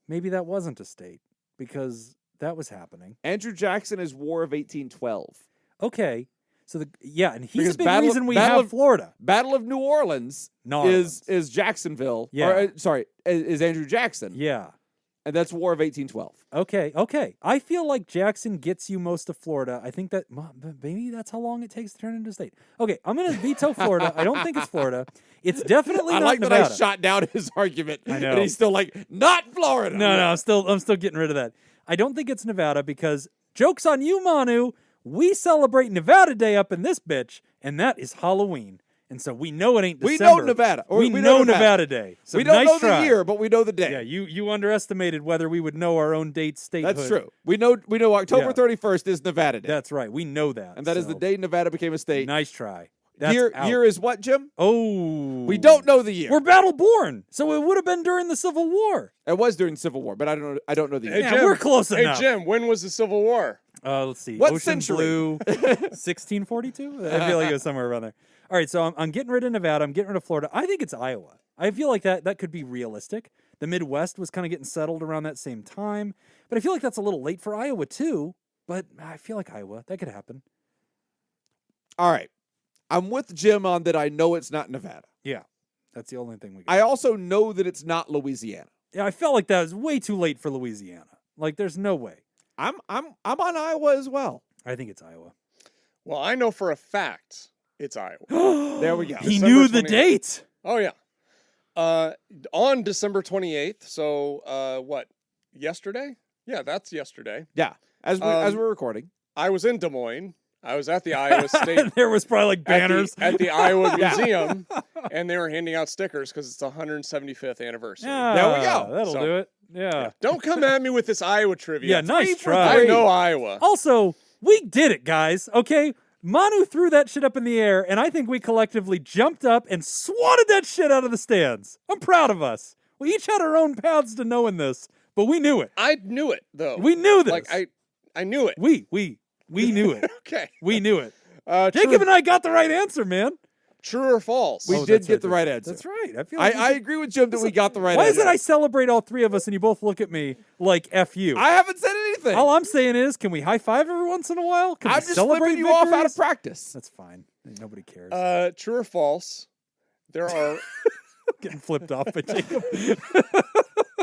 A: Maybe that wasn't a state because that was happening.
C: Andrew Jackson is War of 1812.
A: Okay. So and he's
C: Because
A: a big
C: Battle of-
A: reason we
C: Battle
A: have
C: of-
A: Florida.
C: Battle of New Orleans
A: New Orleans.
C: is Jacksonville.
A: Yeah.
C: Or, is Andrew Jackson.
A: Yeah.
C: And that's War of 1812.
A: Okay. I feel like Jackson gets you most of Florida. I think that maybe that's how long it takes to turn into a state. Okay, I'm going to veto Florida. I don't think it's Florida. It's definitely
C: I
A: not
C: like
A: Nevada.
C: that I shot down his argument.
A: I know.
C: And he's still like, not Florida.
A: No, I'm still getting rid of that. I don't think it's Nevada because joke's on you, Manu. We celebrate Nevada Day up in this bitch, and that is Halloween. And so we know it ain't
C: We
A: December.
C: know Nevada. Or
A: We know Nevada Day. So
C: we don't
A: nice
C: know
A: try.
C: the year, but we know the day.
A: Yeah, you underestimated whether we would know our own date statehood.
C: That's true. We know October
A: Yeah.
C: 31st is Nevada Day.
A: That's right. We know that.
C: and that is the
A: so
C: day Nevada became a state.
A: Nice try. That's
C: Year
A: out.
C: is what, Jim?
A: Oh.
C: We don't know the year.
A: We're battle born. So it would have been during the Civil War.
C: It was during the Civil War, but I don't know the year.
B: Hey,
A: Yeah,
B: Jim.
A: we're close enough.
B: Hey, Jim, when was the Civil War?
A: Let's see.
C: What
A: Ocean
C: century?
A: Blue, 1642? I feel like it was somewhere around there. All right, so I'm getting rid of Nevada. I'm getting rid of Florida. I think it's Iowa. I feel like that could be realistic. The Midwest was kind of getting settled around that same time. But I feel like that's a little late for Iowa, too. But I feel like Iowa. That could happen.
C: All right. I'm with Jim on that I know it's not Nevada.
A: Yeah. That's the only thing we got.
C: I also know that it's not Louisiana.
A: Yeah, I felt like that was way too late for Louisiana. Like, there's no way.
C: I'm on Iowa as well.
A: I think it's Iowa.
B: Well, I know for a fact it's Iowa.
C: There we go.
A: He
B: December
A: knew the
B: 28th.
A: date.
B: Oh, yeah. On December 28th, so what, yesterday? Yeah, that's yesterday.
C: Yeah. As we're recording.
B: I was in Des Moines. I was at the Iowa State
A: There was probably like banners.
B: at the Iowa Museum, and they were handing out stickers because it's the 175th anniversary.
A: Yeah,
C: There we go.
A: That'll
B: So-
A: do it. Yeah.
B: Don't come at me with this Iowa trivia.
A: Yeah, nice
C: 3 for
A: try.
B: I know Iowa.
A: Also, we did it, guys. Okay? Manu threw that shit up in the air, and I think we collectively jumped up and swatted that shit out of the stands. I'm proud of us. We each had our own paths to knowing this, but we knew it.
B: I knew it though.
A: We knew this.
B: Like I knew it.
A: We knew it.
B: Okay.
A: We knew it.
B: True,
A: Jacob and I got the right answer, man.
B: True or false?
C: We
A: Oh,
C: did
A: that's
C: get the
A: right.
C: right answer.
A: That's right. I feel like
C: I agree with Jim that we got the right
A: why
C: answer.
A: is it I celebrate all three of us and you both look at me like F you?
C: I haven't said anything.
A: All I'm saying is, can we high five every once in a while? Can
C: I'm
A: we
C: just
A: celebrate
C: flipping you off out of
A: victories?
C: practice.
A: That's fine. Nobody cares.
B: True or false? There are
A: Getting flipped off by Jacob.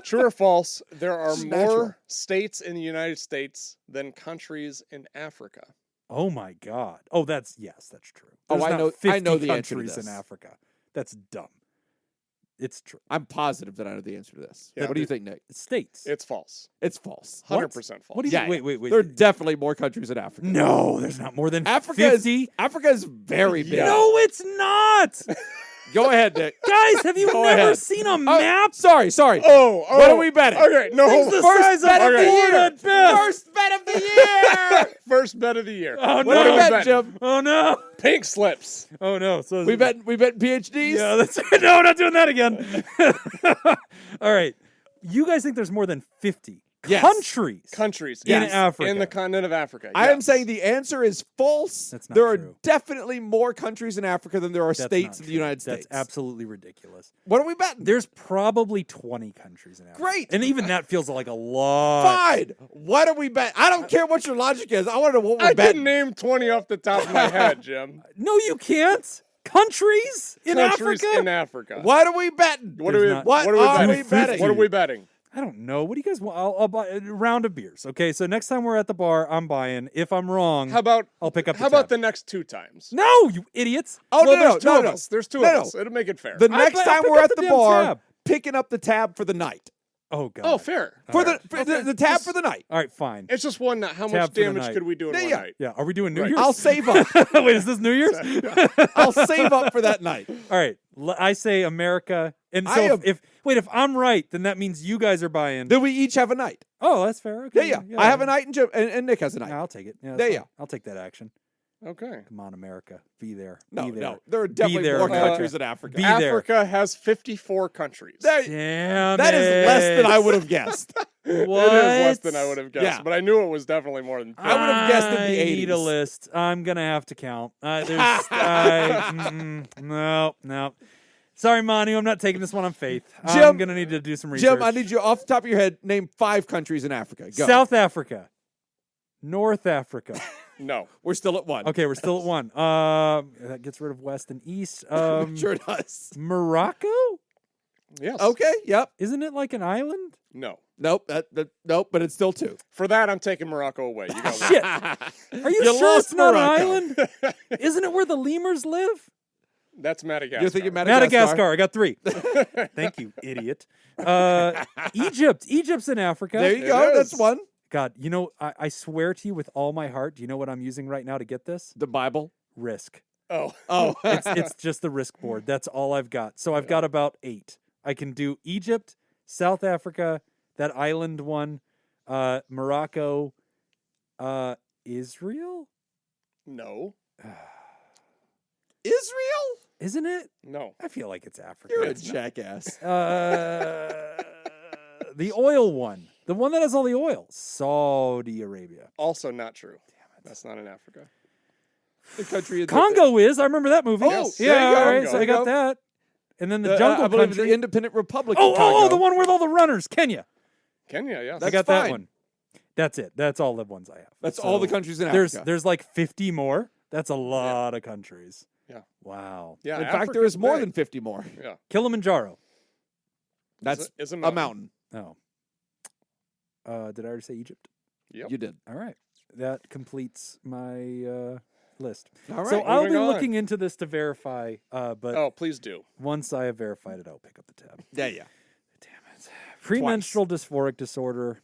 B: true or false? There are
C: It's
B: more
C: natural.
B: states in the United States than countries in Africa.
A: Oh my God. Oh, that's true.
C: Oh,
A: There's
C: I
A: not
C: know-
A: 50
C: I know the answer to
A: countries in
C: this.
A: Africa. That's dumb. It's true.
C: I'm positive that I know the answer to this.
B: Yeah.
C: What do you think, Nick?
A: It's states.
B: It's false.
C: It's false.
B: 100% false.
A: What do you
C: Yeah,
A: wait.
C: There are definitely more countries in Africa.
A: No, there's not more than
C: Africa
A: 50.
C: is very big.
B: Yeah.
A: No, it's not.
C: Go ahead, Nick.
A: Guys, have you
C: Go
A: never
C: ahead.
A: seen a map?
C: Sorry.
B: Oh,
C: What are we betting?
B: Okay, no.
A: Things the
C: First
A: size of
C: bet of the
A: Ford
C: year.
A: at best.
C: First bet of the year.
B: First bet of the year.
A: Oh,
C: What are
A: no.
C: we betting, Jim?
A: Oh no.
B: Pink slips.
A: Oh no. So
C: We bet PhDs.
A: Yeah, that's no, not doing that again. All right. You guys think there's more than 50
C: Yes.
B: Countries
A: in
B: yes,
A: Africa?
B: in the continent of Africa.
C: I am
B: yes.
C: saying the answer is false.
A: That's not
C: there are
A: true.
C: definitely more countries in Africa than there are
A: That's
C: states
A: not
C: in the
A: true.
C: United States.
A: That's absolutely ridiculous.
C: What are we betting?
A: There's probably 20 countries in Africa.
C: Great.
A: And even that feels like a lot.
C: Fine. What are we betting? I don't care what your logic is. I want to know what we're
B: I
C: betting.
B: can name 20 off the top of my head, Jim.
A: No, you can't. Countries in
B: Countries
A: Africa?
B: in Africa.
C: What are we betting?
B: What are we?
A: There's not-
C: What
B: What are we
C: are
B: betting?
C: we betting?
B: What are we betting?
A: I don't know. What do you guys want? I'll buy a round of beers. Okay, so next time we're at the bar, I'm buying. If I'm wrong,
B: How about
A: I'll pick up the
B: How about
A: tab.
B: the next 2 times?
A: No, you idiots.
C: Oh,
B: well,
C: no,
B: there's two
C: no,
B: of
C: no.
B: us. There's two
C: No,
B: of
C: no.
B: us. It'll make it fair.
C: The next
A: I'll
C: time
A: pick
C: we're
A: up
C: at
A: the
C: the
A: damn
C: bar,
A: tab.
C: picking up the tab for the night.
A: Oh, God.
B: Oh, fair.
C: For
A: All
C: the
A: right.
C: for the tab for the night.
A: All right, fine.
B: It's just one night. How
A: Tab
B: much
A: for the
B: damage
A: night.
B: could we do in
C: Yeah,
B: one
C: yeah.
B: night?
A: Yeah, are we doing New
B: Right.
A: Year's?
C: I'll save up.
A: Wait, is this New Year's?
C: I'll save up for that night.
A: All right, I say America. And
C: I
A: so
C: am-
A: if I'm right, then that means you guys are buying.
C: Then we each have a night.
A: Oh, that's fair. Okay.
C: Yeah. I have a night and Jim and Nick has a night.
A: Yeah, I'll take it. Yeah,
C: Yeah,
A: that's
C: yeah.
A: fine. I'll take that action.
B: Okay.
A: Come on, America. Be there.
C: No,
A: Be there.
C: no. There are definitely
A: there,
C: more
A: America.
C: countries in Africa.
A: Be there.
B: Africa has 54 countries.
A: Damn
C: That is less than I
A: it.
C: would have guessed.
A: What?
B: It is less than I would have guessed,
C: Yeah.
B: but I knew it was definitely more than.
C: I would have guessed in the
A: I need a
C: 80s.
A: list. I'm gonna have to count. No. Sorry, Manu. I'm not taking this one on faith. I'm
C: Jim-
A: gonna need to do some research.
C: Jim, I need you off the top of your head, name 5 countries in Africa. Go.
A: South Africa, North Africa.
B: No.
C: We're still at 1.
A: Okay, we're still at 1. That gets rid of West and East.
C: Sure does.
A: Morocco?
B: Yes.
C: Okay, yep.
A: Isn't it like an island?
B: No.
C: Nope, nope, but it's still 2.
B: For that, I'm taking Morocco away. You got one.
A: Shit. Are you
C: You
A: sure
C: lost
A: it's not
C: Morocco.
A: an island? Isn't it where the lemurs live?
B: That's Madagascar.
C: You're thinking
A: Madagascar. I got 3. Thank you, idiot. Egypt. Egypt's in Africa.
C: There you
B: It
C: go.
B: is.
C: That's 1.
A: God, you know, I swear to you with all my heart, do you know what I'm using right now to get this?
C: The Bible.
A: Risk.
B: Oh.
C: Oh,
A: It's just the risk board. That's all I've got. So I've got about 8. I can do Egypt, South Africa, that island one, Morocco, Israel?
C: Israel?
B: No.
A: Isn't it?
B: No.
A: I feel like it's Africa.
C: You're a
B: It's not.
C: jackass.
A: The oil one. The one that has all the oil. Saudi Arabia.
B: Also not true. Damn it. That's not in Africa.
C: The country in
A: Congo is. I remember that movie.
C: Oh, there
A: yeah,
C: you go.
A: all right.
B: Congo.
A: So I got that. And then the
C: The,
A: jungle
C: I believe
A: country.
C: the Independent Republic
A: oh,
C: of Congo.
A: the one with all the runners. Kenya.
B: Kenya, yes.
A: I
C: That's
A: got that
C: fine.
A: one. That's it. That's all the ones I have.
C: That's all the
A: So
C: countries in
A: There's
C: Africa.
A: there's like 50 more. That's a lot of countries.
B: Yeah.
A: Wow.
B: Yeah.
C: In fact, there is
B: Africa's
C: more
B: big.
C: than 50 more.
B: Yeah.
A: Kilimanjaro.
C: That's
B: It's
C: a mountain.
A: No. Did I already say Egypt?
B: Yep.
C: You did.
A: All right. That completes my list.
C: All right.
A: So I'll be
B: moving on.
A: looking into this to verify, but
B: Oh, please do.
A: once I have verified it, I'll pick up the tab.
C: yeah.
A: Premenstrual dysphoric disorder.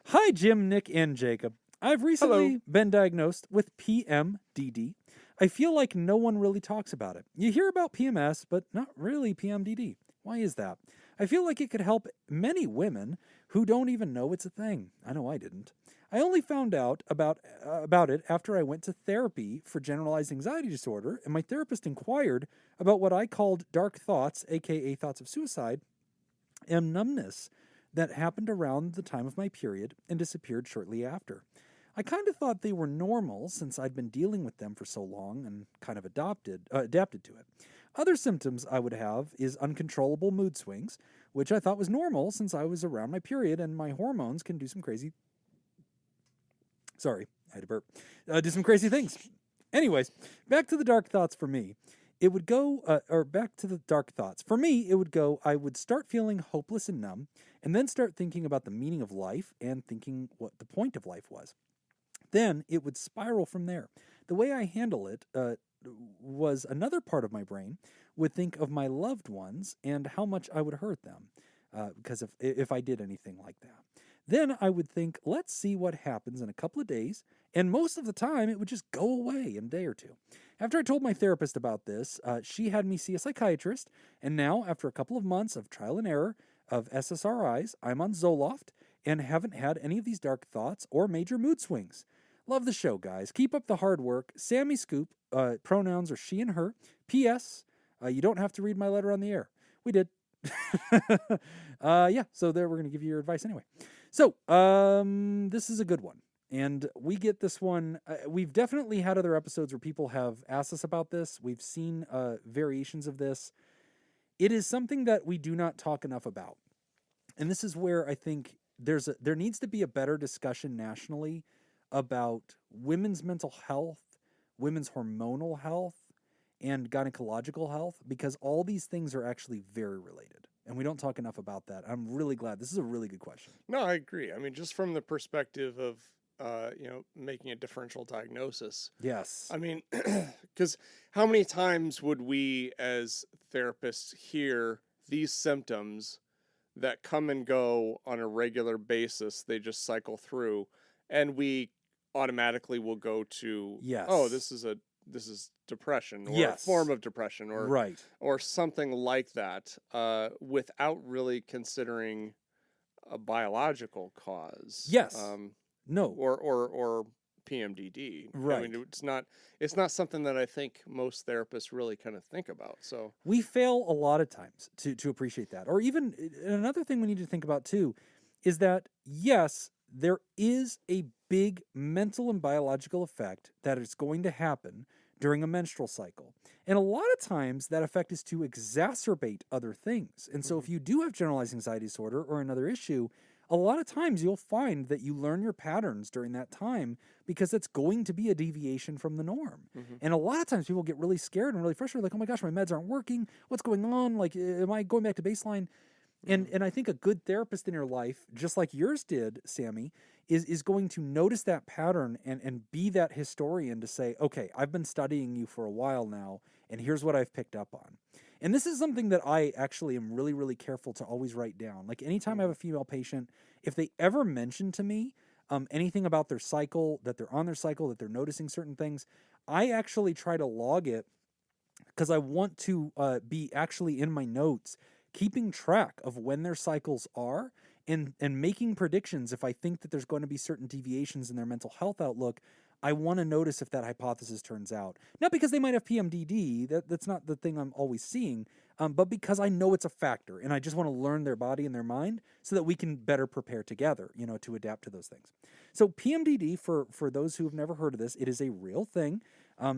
A: Hi, Jim, Nick, and Jacob. I've recently
C: Hello.
A: been diagnosed with PMDD. I feel like no one really talks about it. You hear about PMS, but not really PMDD. Why is that? I feel like it could help many women who don't even know it's a thing. I know I didn't. I only found out about it after I went to therapy for generalized anxiety disorder, and my therapist inquired about what I called dark thoughts, aka thoughts of suicide, and numbness that happened around the time of my period and disappeared shortly after. I kind of thought they were normal since I'd been dealing with them for so long and kind of adapted to it. Other symptoms I would have is uncontrollable mood swings, which I thought was normal since I was around my period and my hormones can do some crazy... Sorry, I had to burp. Do some crazy things. Anyways, back to the dark thoughts for me. It would go, back to the dark thoughts. For me, it would go, I would start feeling hopeless and numb, and then start thinking about the meaning of life and thinking what the point of life was. Then it would spiral from there. The way I handle it was another part of my brain would think of my loved ones and how much I would hurt them because if I did anything like that. Then I would think, let's see what happens in a couple of days, and most of the time it would just go away in a day or two. After I told my therapist about this, she had me see a psychiatrist, and now, after a couple of months of trial and error of SSRIs, I'm on Zoloft and haven't had any of these dark thoughts or major mood swings. Love the show, guys. Keep up the hard work. Sammy Scoop, pronouns are she and her. P.S. You don't have to read my letter on the air. We did. Yeah, so there we're going to give you your advice anyway. So, this is a good one. And we get this one. We've definitely had other episodes where people have asked us about this. We've seen variations of this. It is something that we do not talk enough about. And this is where I think there needs to be a better discussion nationally about women's mental health, women's hormonal health, and gynecological health, because all these things are actually very related. And we don't talk enough about that. I'm really glad. This is a really good question.
B: No, I agree. I mean, just from the perspective of, making a differential diagnosis.
A: Yes.
B: I mean, because how many times would we as therapists hear these symptoms that come and go on a regular basis? They just cycle through, and we automatically will go to,
A: yes.
B: Oh, this is depression, or
A: yes.
B: a form of depression, or
A: right,
B: or something like that, without really considering a biological cause.
A: Yes. No.
B: Or PMDD.
A: Right.
B: I mean, it's not something that I think most therapists really kind of think about. So
A: we fail a lot of times to appreciate that. Or even another thing we need to think about too is that, yes, there is a big mental and biological effect that is going to happen during a menstrual cycle. And a lot of times that effect is to exacerbate other things. And so if you do have generalized anxiety disorder or another issue, a lot of times you'll find that you learn your patterns during that time because it's going to be a deviation from the norm.
B: Mm-hmm.
A: And a lot of times people get really scared and really frustrated, like, oh my gosh, my meds aren't working. What's going on? Like, am I going back to baseline? And I think a good therapist in your life, just like yours did, Sammy, is going to notice that pattern and be that historian to say, okay, I've been studying you for a while now, and here's what I've picked up on. And this is something that I actually am really, really careful to always write down. Like anytime I have a female patient, if they ever mention to me anything about their cycle, that they're on their cycle, that they're noticing certain things, I actually try to log it because I want to be actually in my notes keeping track of when their cycles are and making predictions. If I think that there's going to be certain deviations in their mental health outlook, I want to notice if that hypothesis turns out. Not because they might have PMDD, that's not the thing I'm always seeing, but because I know it's a factor, and I just want to learn their body and their mind so that we can better prepare together, to adapt to those things. So PMDD, for those who have never heard of this, it is a real thing.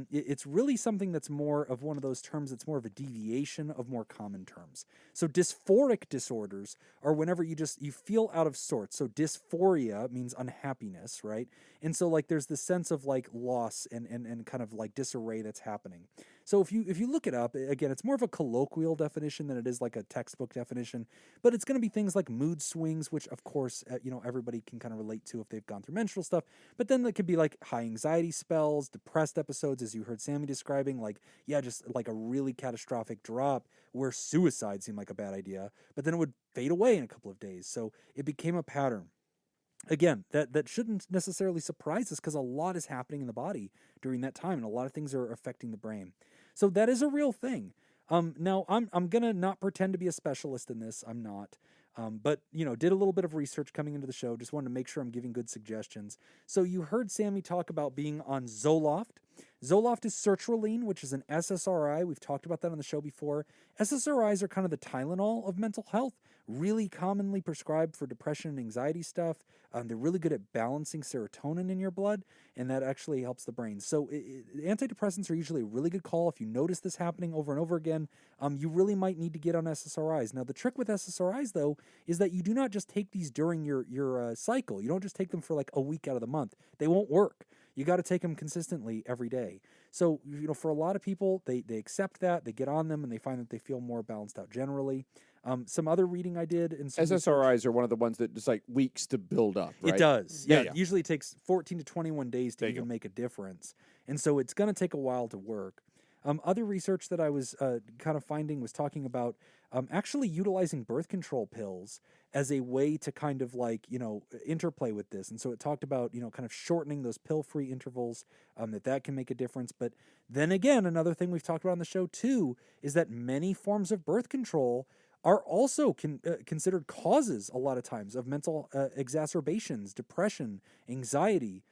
A: It's really something that's more of one of those terms that's more of a deviation of more common terms. So dysphoric disorders are whenever you feel out of sorts. So dysphoria means unhappiness, right? And so like there's this sense of like loss and kind of like disarray that's happening. So if you look it up, again, it's more of a colloquial definition than it is like a textbook definition, but it's going to be things like mood swings, which of course, everybody can kind of relate to if they've gone through menstrual stuff, but then it could be like high anxiety spells, depressed episodes, as you heard Sammy describing, like, yeah, just like a really catastrophic drop where suicide seemed like a bad idea, but then it would fade away in a couple of days. So it became a pattern. Again, that shouldn't necessarily surprise us because a lot is happening in the body during that time, and a lot of things are affecting the brain. So that is a real thing. Now, I'm gonna not pretend to be a specialist in this. I'm not. But did a little bit of research coming into the show. Just wanted to make sure I'm giving good suggestions. So you heard Sammy talk about being on Zoloft. Zoloft is sertraline, which is an SSRI. We've talked about that on the show before. SSRIs are kind of the Tylenol of mental health, really commonly prescribed for depression and anxiety stuff. They're really good at balancing serotonin in your blood, and that actually helps the brain. So antidepressants are usually a really good call. If you notice this happening over and over again, you really might need to get on SSRIs. Now, the trick with SSRIs, though, is that you do not just take these during your cycle. You don't just take them for like a week out of the month. They won't work. You got to take them consistently every day. So, for a lot of people, they accept that, they get on them, and they find that they feel more balanced out generally. Some other reading I did, and
C: SSRIs are one of the ones that just like weeks to build up, right?
A: It does. Yeah,
C: Yeah.
A: It usually takes 14 to 21 days to even make a difference. And so it's going to take a while to work. Other research that I was kind of finding was talking about actually utilizing birth control pills as a way to kind of like, interplay with this. And so it talked about, kind of shortening those pill-free intervals, that can make a difference. But then again, another thing we've talked about on the show too is that many forms of birth control are also considered causes a lot of times of mental exacerbations, depression, anxiety,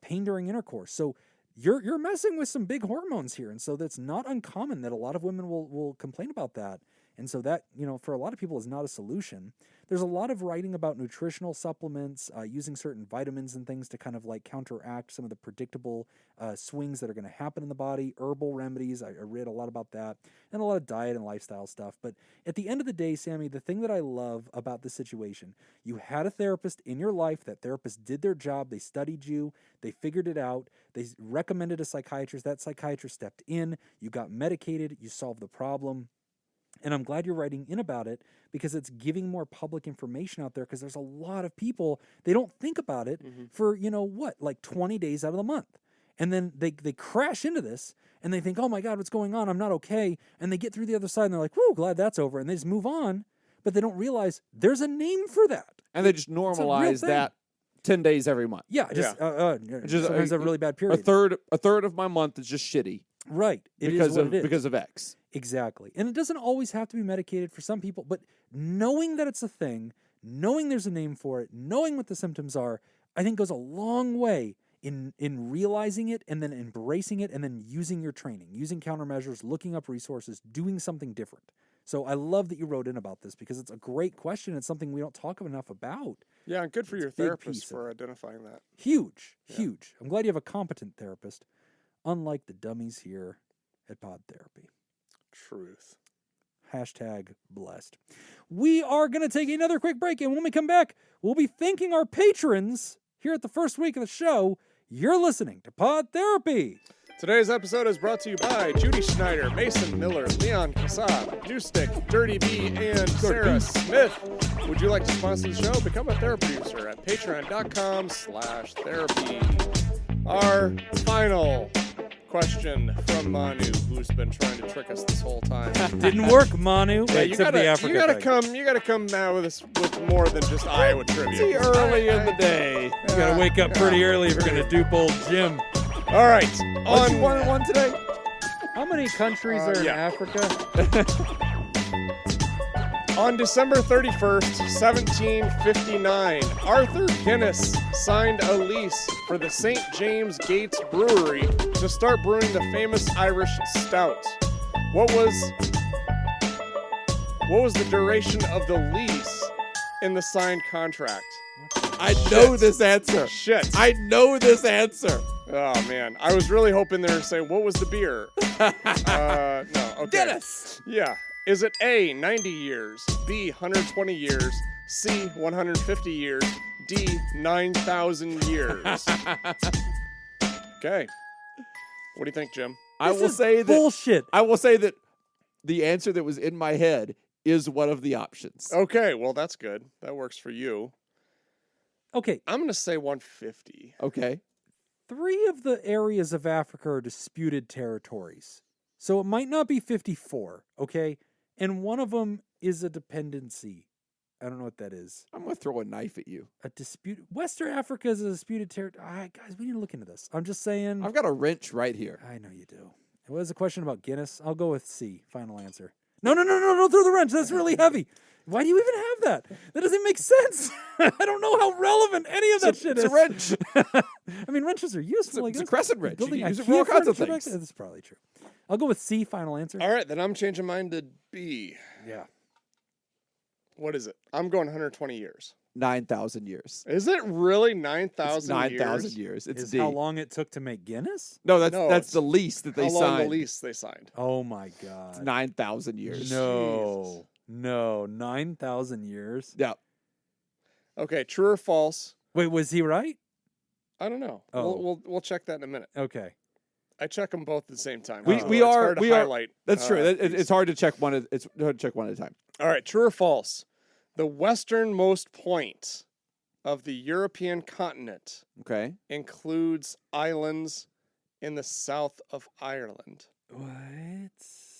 A: pain during intercourse. So you're messing with some big hormones here. And so that's not uncommon that a lot of women will complain about that. And so that, for a lot of people is not a solution. There's a lot of writing about nutritional supplements, using certain vitamins and things to kind of like counteract some of the predictable swings that are going to happen in the body, herbal remedies. I read a lot about that, and a lot of diet and lifestyle stuff. But at the end of the day, Sammy, the thing that I love about this situation, you had a therapist in your life. That therapist did their job. They studied you. They figured it out. They recommended a psychiatrist. That psychiatrist stepped in. You got medicated. You solved the problem. And I'm glad you're writing in about it because it's giving more public information out there, because there's a lot of people, they don't think about it for, like 20 days out of the month. And then they crash into this and they think, oh my God, what's going on? I'm not okay. And they get through the other side and they're like, whoo, glad that's over. And they just move on, but they don't realize there's a name for that.
C: And they just normalize that 10 days every month.
A: Yeah, sometimes a really bad period.
C: A third of my month is just shitty.
A: Right.
C: Because of X.
A: Exactly. And it doesn't always have to be medicated for some people, but knowing that it's a thing, knowing there's a name for it, knowing what the symptoms are, I think goes a long way in realizing it and then embracing it and then using your training, using countermeasures, looking up resources, doing something different. So I love that you wrote in about this because it's a great question. It's something we don't talk enough about.
B: Yeah, and good for your therapist for identifying that.
A: Huge. I'm glad you have a competent therapist, unlike the dummies here at Pod Therapy.
B: Truth.
A: #blessed. We are going to take another quick break, and when we come back, we'll be thanking our patrons here at the first week of the show. You're listening to Pod Therapy.
B: Today's episode is brought to you by Judy Schneider, Mason Miller, Leon Casab, Newstick, Dirty B, and Sarah Smith. Would you like to sponsor the show? Become a therapy producer at patreon.com/therapy. Our final question from Manu, who's been trying to trick us this whole time.
A: Didn't work, Manu.
B: Yeah,
A: except the Africa
B: you gotta
A: thing.
B: come now with more than just Iowa trivia.
C: Too early in the day.
A: You gotta wake up pretty early if you're gonna dupe old Jim.
B: All right.
C: Was you 1-1 today?
A: How many countries are in Africa?
B: On December 31st, 1759, Arthur Guinness signed a lease for the St. James Gates Brewery to start brewing the famous Irish Stout. What was the duration of the lease in the signed contract?
C: I know this answer.
B: Shit.
C: I know this answer.
B: Oh, man. I was really hoping they were saying, what was the beer? No, okay.
C: Guinness.
B: Yeah. Is it A, 90 years, B, 120 years, C, 150 years, D, 9,000 years? Okay. What do you think, Jim?
C: I will say that
A: bullshit.
C: I will say that the answer that was in my head is one of the options.
B: Okay, well, that's good. That works for you.
A: Okay.
B: I'm going to say 150.
C: Okay.
A: 3 of the areas of Africa are disputed territories. So it might not be 54, okay? And one of them is a dependency. I don't know what that is.
C: I'm going to throw a knife at you.
A: A dispute. Western Africa is a disputed territory. All right, guys, we need to look into this. I'm just saying.
C: I've got a wrench right here.
A: I know you do. What was the question about Guinness? I'll go with C. Final answer. No, don't throw the wrench. That's really heavy. Why do you even have that? That doesn't make sense. I don't know how relevant any of that shit is.
C: It's a wrench.
A: I mean, wrenches are useful. I
C: It's
A: guess.
C: a crescent wrench. You
A: Building
C: can use it
A: IKEA
C: for all kinds of
A: furniture back
C: things.
A: then? That's probably true. I'll go with C. Final answer.
B: All right, then I'm changing mine to B.
A: Yeah.
B: What is it? I'm going 120 years.
C: 9,000 years.
B: Is it really
C: It's
B: 9,000 years?
C: 9,000 years. It's
A: Is
C: D.
A: how long it took to make Guinness?
C: No,
B: No,
C: that's
B: it's
C: the lease that they
B: How long
C: signed.
B: the lease they signed?
A: Oh my god.
C: It's 9,000 years.
A: No. No. 9,000 years.
C: Yeah.
B: Okay, true or false?
A: Wait, was he right?
B: I don't know.
A: Oh.
B: We'll check that in a minute.
A: Okay.
B: I check them both at the same time.
C: We-
B: so
C: we
B: it's
C: are-
B: hard to
C: we are-
B: highlight,
C: That's true.
B: these.
C: It's hard to check one. It's hard to check one at a time.
B: All right, true or false? The westernmost point of the European continent
C: Okay.
B: includes islands in the south of Ireland.
A: What?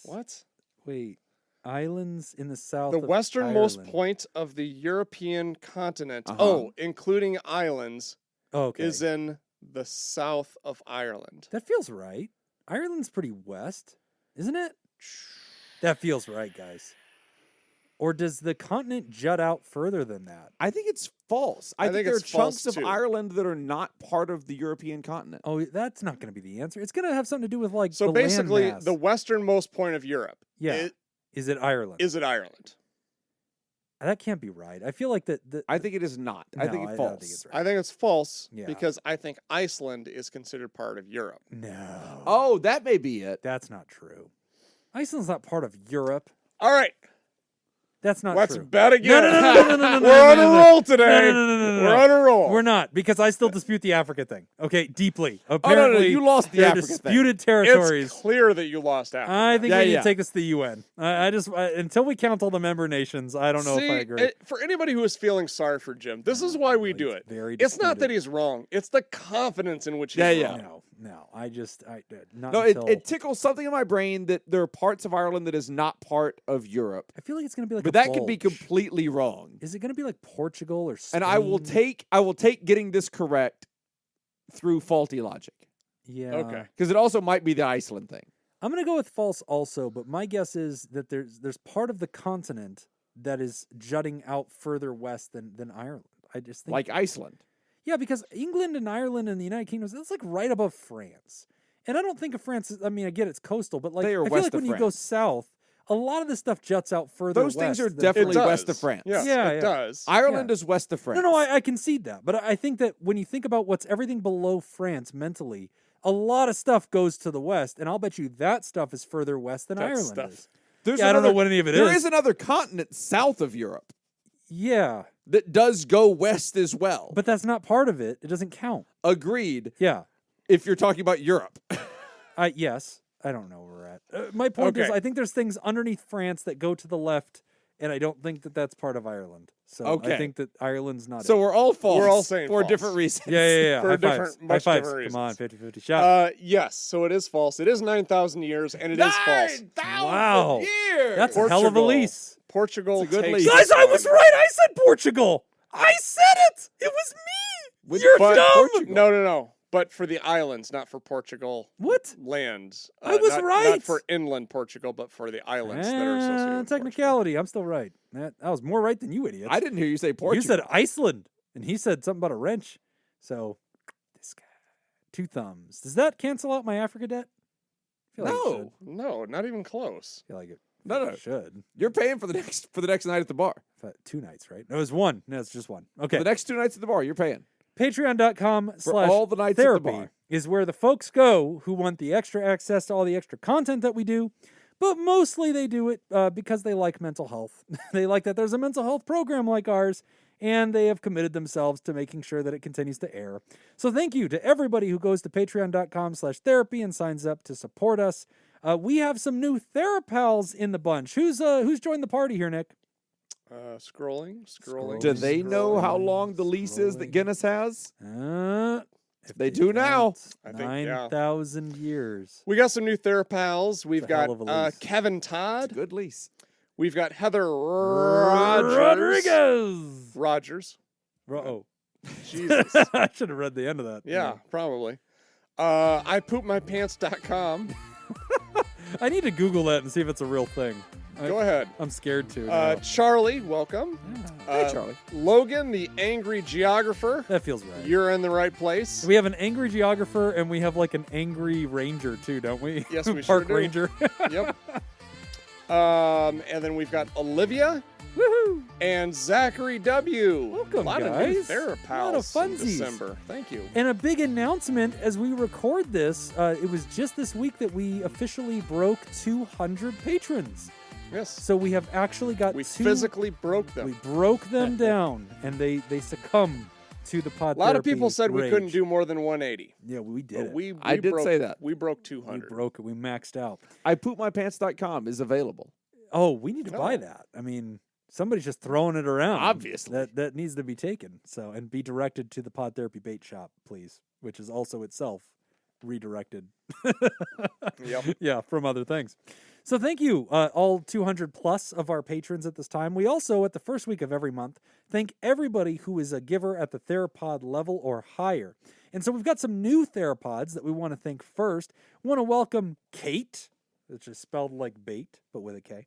B: What?
A: Wait. Islands in the south
B: The
A: of
B: westernmost
A: Ireland.
B: point of the European continent,
C: Uh-huh.
B: including islands,
A: Okay.
B: is in the south of Ireland.
A: That feels right. Ireland's pretty west, isn't it? That feels right, guys. Or does the continent jut out further than that?
C: I think it's false. I
B: I
C: think
B: think
C: there are
B: it's false,
C: chunks of
B: too.
C: Ireland that are not part of the European continent.
A: Oh, that's not going to be the answer. It's going to have something to do with like
B: So
A: the
B: basically,
A: landmass.
B: the westernmost point of Europe
A: Yeah. Is it Ireland?
B: is it Ireland?
A: That can't be right. I feel like that.
C: I think it is not. I
A: No,
C: think
A: I
C: it's
A: don't
C: false.
A: think it's right.
B: I think it's false
A: Yeah.
B: because I think Iceland is considered part of Europe.
A: No.
C: Oh, that may be it.
A: That's not true. Iceland's not part of Europe.
B: All right,
A: That's not
B: let's
A: true.
B: bet again.
A: No, no, no, no, no, no, no,
B: We're on
A: no,
B: a
A: no,
B: roll today.
A: no.
B: We're on a roll.
A: We're not, because I still dispute the Africa thing. Okay, deeply.
C: Oh, no,
A: Apparently,
C: you lost the
A: they're
C: Africa thing.
A: disputed territories.
B: It's clear that you lost Africa.
A: I think
C: Yeah,
A: we need
C: yeah.
A: to take this to the UN. I just until we count all the member nations, I don't know
B: See,
A: if I agree.
B: for anybody who is feeling sorry for Jim, this is why we do it.
A: Very
B: It's not that
A: disputed.
B: he's wrong. It's the confidence in which he's
C: Yeah, yeah.
B: wrong.
A: No. I not
C: No,
A: until.
C: it tickles something in my brain that there are parts of Ireland that is not part of Europe.
A: I feel like it's going to be like.
C: But
A: a
C: that could be
A: bulge.
C: completely wrong.
A: Is it going to be like Portugal or Spain?
C: And I will take getting this correct through faulty logic.
A: Yeah.
B: Okay.
C: Because it also might be the Iceland thing.
A: I'm going to go with false also, but my guess is that there's part of the continent that is jutting out further west than Ireland. I just think
C: Like Iceland.
A: Yeah, because England and Ireland and the United Kingdom, that's like right above France. And I don't think of France, I mean, I get it's coastal, but like
C: They are
A: I feel
C: west
A: like
C: of
A: when you go
C: France.
A: south, a lot of this stuff juts out further
C: Those
A: west.
C: things are
A: than
C: definitely
B: It
C: west
B: does.
C: of France.
B: Yes,
A: Yeah,
B: it
A: yeah.
B: does.
C: Ireland is west of France.
A: No, I concede that. But I think that when you think about what's everything below France mentally, a lot of stuff goes to the west, and I'll bet you that stuff is further west than
B: That
A: Ireland
B: stuff.
A: is.
C: There's
A: Yeah, I don't know
C: another-
A: what any of it
C: There
A: is.
C: is another continent south of Europe
A: Yeah,
C: that does go west as well.
A: but that's not part of it. It doesn't count.
C: Agreed.
A: Yeah.
C: If you're talking about Europe.
A: Yes. I don't know where we're at. My point is,
B: Okay.
A: I think there's things underneath France that go to the left, and I don't think that that's part of Ireland. So
C: Okay.
A: I think that Ireland's not
C: So
A: it.
C: we're all false.
B: We're all saying
C: for
B: false.
C: different reasons.
A: Yeah.
B: For
A: High
B: different-
A: fives.
B: much
A: High fives.
B: different
A: Come on,
B: reasons.
A: 50-50 shot.
B: Yes, so it is false. It is 9,000 years, and it is false.
C: 9,000
A: Wow.
C: years.
A: That's a hell of a
B: Portugal.
A: lease.
B: Portugal
C: It's a good
B: takes
C: lease.
B: this
A: Guys, I was
B: one.
A: right. I said Portugal. I said it. It was me.
C: With-
A: You're
C: but
A: dumb.
C: Portugal.
B: No. But for the islands, not for Portugal
A: What?
B: lands.
A: I was
B: not,
A: right.
B: Not for inland Portugal, but for the islands that are associated with
A: Technicality. I'm still right. I was more right than you, idiot.
C: I didn't hear you say Portugal.
A: You said Iceland, and he said something about a wrench. So, this guy. 2 thumbs. Does that cancel out my Africa debt? I feel like it should.
C: No.
B: Portugal. No, not even close.
A: I feel like it.
C: No.
A: It should.
C: You're paying for the next night at the bar.
A: 2 nights, right? No, it was 1. No, it's just 1. Okay.
C: For the next 2 nights at the bar, you're paying.
A: Patreon.com/therapy
C: all the nights at the bar.
A: is where the folks go who want the extra access to all the extra content that we do. But mostly they do it because they like mental health. They like that there's a mental health program like ours, and they have committed themselves to making sure that it continues to air. So thank you to everybody who goes to patreon.com/therapy and signs up to support us. We have some new Therapals in the bunch. Who's joined the party here, Nick?
B: Scrolling.
C: Do they know how
A: Scrolling,
C: long the lease is that
A: scrolling.
C: Guinness has?
A: If
C: They do now.
B: I think, yeah.
A: 9,000 years.
B: We got some new Therapals. We've
A: It's a hell
B: got
A: of a lease.
B: Kevin Todd.
C: Good lease.
B: We've got Heather Rogers.
A: Rodriguez.
B: Rogers.
A: Oh,
B: Jesus.
A: I should have read the end of that.
B: Yeah, probably. IPoopMyPants.com.
A: I need to Google that and see if it's a real thing.
B: Go ahead.
A: I'm scared to. now.
B: Charlie, welcome.
C: Hey, Charlie.
B: Logan, the angry geographer.
A: That feels right.
B: You're in the right place.
A: We have an angry geographer and we have like an angry ranger too, don't we?
B: Yes, we
A: Park
B: sure do.
A: ranger.
B: Yep. And then we've got Olivia
A: Woohoo!
B: and Zachary W.
A: Welcome,
B: a lot of new
A: guys.
B: TheraPals
A: A lot of
B: in
A: funsies.
B: December. Thank you.
A: And a big announcement as we record this. It was just this week that we officially broke 200 patrons.
B: Yes.
A: So we have actually got
B: We
A: two.
B: physically broke them.
A: We broke them down, and they succumb to the pod.
B: A lot of people said we
A: rage.
B: couldn't do more than 180.
A: Yeah, we did.
B: But
A: it.
B: we
C: I did
B: broke,
C: say that.
B: We broke
A: We
B: 200.
A: broke it. We maxed out.
C: ipoopmypants.com is available.
A: Oh, we need to buy
B: No.
A: that. I mean, somebody's just throwing it around.
C: Obviously.
A: that needs to be taken. So and be directed to the Pod Therapy Bait Shop, please, which is also itself redirected.
B: Yep.
A: Yeah, from other things. So thank you, all 200 plus of our patrons at this time. We also, at the first week of every month, thank everybody who is a giver at the Therapod level or higher. And so we've got some new Therapods that we want to thank first. We want to welcome Kate, which is spelled like bait, but with a K.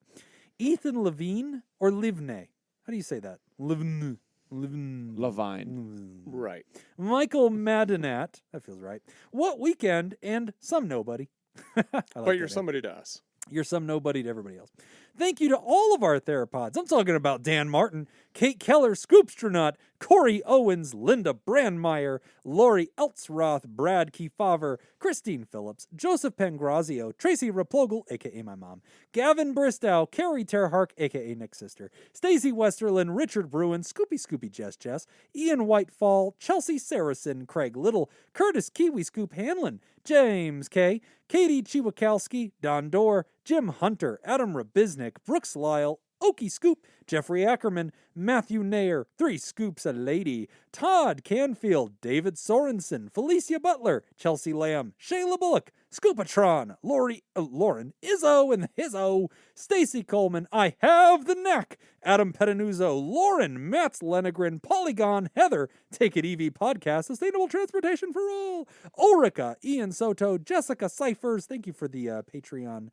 A: Ethan Levine or Livne. How do you say that? Livne. Livne.
C: Levine.
B: Right.
A: Michael Madinat. That feels right. What Weekend and some nobody. I like
B: But
A: that
B: you're
A: name.
B: somebody to us.
A: You're some nobody to everybody else. Thank you to all of our Therapods. I'm talking about Dan Martin, Kate Keller, Scoopstronaut, Corey Owens, Linda Brandmeier, Lori Eltsroth, Brad Kiefaver, Christine Phillips, Joseph Pengrazio, Tracy Raplogel, a.k.a. my mom, Gavin Bristow, Carrie Terhark, a.k.a. Nick's sister, Stacey Westerlin, Richard Bruin, Scoopy Jess, Ian Whitefall, Chelsea Saracen, Craig Little, Curtis Kiwi Scoop Hanlon, James K., Katie Chiwakowski, Don Dorr, Jim Hunter, Adam Rabiznik, Brooks Lyle, Okie Scoop, Jeffrey Ackerman, Matthew Nair, 3 Scoops a Lady, Todd Canfield, David Sorensen, Felicia Butler, Chelsea Lamb, Shayla Bullock, Scoopatron, Lauren Izzo and Hizzo, Stacy Coleman, I Have the Knack, Adam Petanuzzo, Lauren, Matt Lenegren, Polygon, Heather, Take It EV Podcast, Sustainable Transportation for All, Ulrika, Ian Soto, Jessica Cyphers, thank you for the Patreon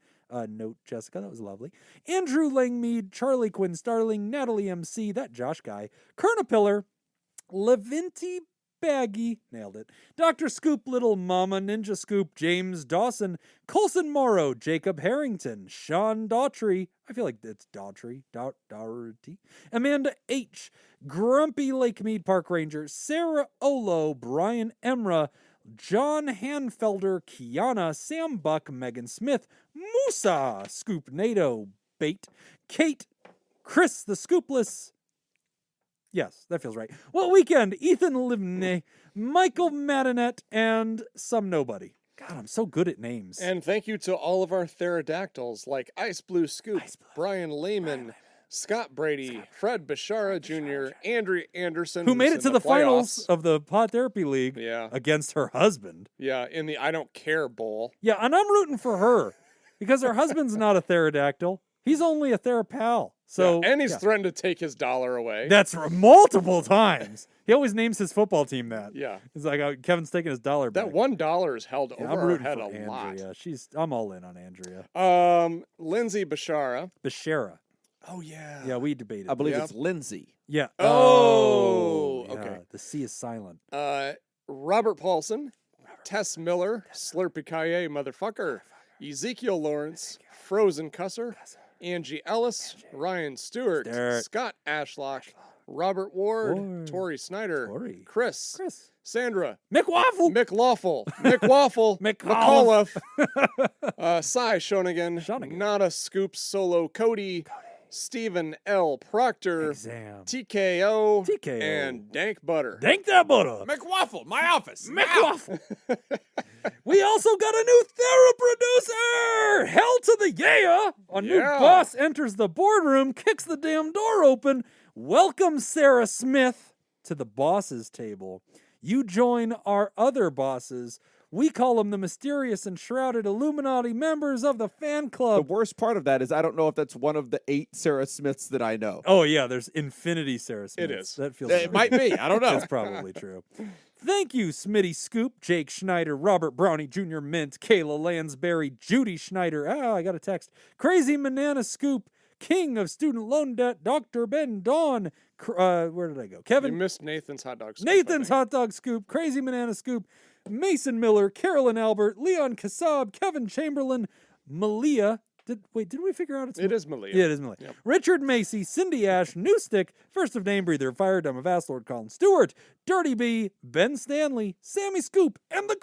A: note, Jessica. That was lovely. Andrew Langmead, Charlie Quinn Starling, Natalie MC, that Josh guy, Kernapillar, Levinti Baggy, nailed it. Dr. Scoop, Little Mama, Ninja Scoop, James Dawson, Colson Morrow, Jacob Harrington, Sean Daughtry, I feel like it's Daughtry, Daugherty, Amanda H., Grumpy Lakemead Park Ranger, Sarah Olo, Brian Emra, John Hanfelder, Kiana, Sam Buck, Megan Smith, Musa, Scoop NATO, Bait, Kate, Chris the Scoopless. Yes, that feels right. What Weekend, Ethan Livney, Michael Madinet, and some nobody. God, I'm so good at names.
B: And thank you to all of our pterodactyls like Ice Blue Scoop, Brian Lehman, Scott Brady, Fred Bashara Jr., Andrew Anderson,
A: who made
B: who's
A: it to
B: in
A: the finals
B: playoffs.
A: of the Pod Therapy League
B: Yeah.
A: against her husband.
B: Yeah, in the I Don't Care Bowl.
A: Yeah, and I'm rooting for her because her husband's not a pterodactyl. He's only a therapal. So
B: Yeah, and he's
A: yeah.
B: threatened to take his dollar away.
A: That's multiple times. He always names his football team that.
B: Yeah.
A: It's like Kevin's taking his dollar back.
B: That $1 is held
A: Yeah,
B: over
A: I'm
B: our
A: rooting
B: head
A: for
B: a
A: Andrea. I'm all in on Andrea.
B: lot. Lindsay Bashara.
A: Bashara.
B: Oh, yeah.
A: Yeah, we debated.
C: I believe
B: Yep.
C: it's Lindsay.
A: Yeah.
B: Oh,
A: yeah.
B: okay.
A: The C is silent.
B: Robert Paulson, Tess Miller, Slurpy Kaye, motherfucker, Ezekiel Lawrence, Frozen Cusser, Angie Ellis, Ryan Stewart,
A: Stewart.
B: Scott Ashlock, Robert Ward,
A: Ward.
B: Tori Snyder,
A: Tori.
B: Chris,
A: Chris.
B: Sandra,
A: McWaffle.
B: Mick Lawful, Mick Waffle,
A: McAuliffe.
B: McAuliffe, Cy Shonigan,
A: Shonigan.
B: Nada Scoops Solo Cody, Stephen L. Proctor,
A: Exam.
B: TKO,
A: TKO.
B: and Dank Butter.
A: Dank that butter.
C: McWaffle, my office.
A: McWaffle. We also got a new Theraproducer! Hell to the yeah! A new
B: Yeah.
A: boss enters the boardroom, kicks the damn door open. Welcome, Sarah Smith, to the boss's table. You join our other bosses. We call them the mysterious and shrouded Illuminati members of the fan
C: The
A: club.
C: worst part of that is I don't know if that's one of the 8 Sarah Smiths that I know.
A: Oh, yeah, there's infinity Sarah Smiths.
B: is.
A: That feels
C: It
A: right.
C: might be. I don't know.
A: That's probably true. Thank you, Smitty Scoop, Jake Schneider, Robert Brownie Jr. Mint, Kayla Lansbury, Judy Schneider. I got a text. Crazy Banana Scoop, King of Student Loan Debt, Dr. Ben Dawn. Where did I go?
B: You
A: Kevin.
B: missed Nathan's hot dog scoop, I
A: Nathan's
B: think.
A: Hot Dog Scoop, Crazy Banana Scoop, Mason Miller, Carolyn Albert, Leon Kassab, Kevin Chamberlain, Malia. Did we figure out it's
B: It is Malia.
A: Yeah, it is Malia.
B: Yep.
A: Richard Macy, Cindy Ash, New Stick, First of Name Breather, Fire Dumb, Vast Lord Colin Stewart, Dirty B, Ben Stanley, Sammy Scoop, and the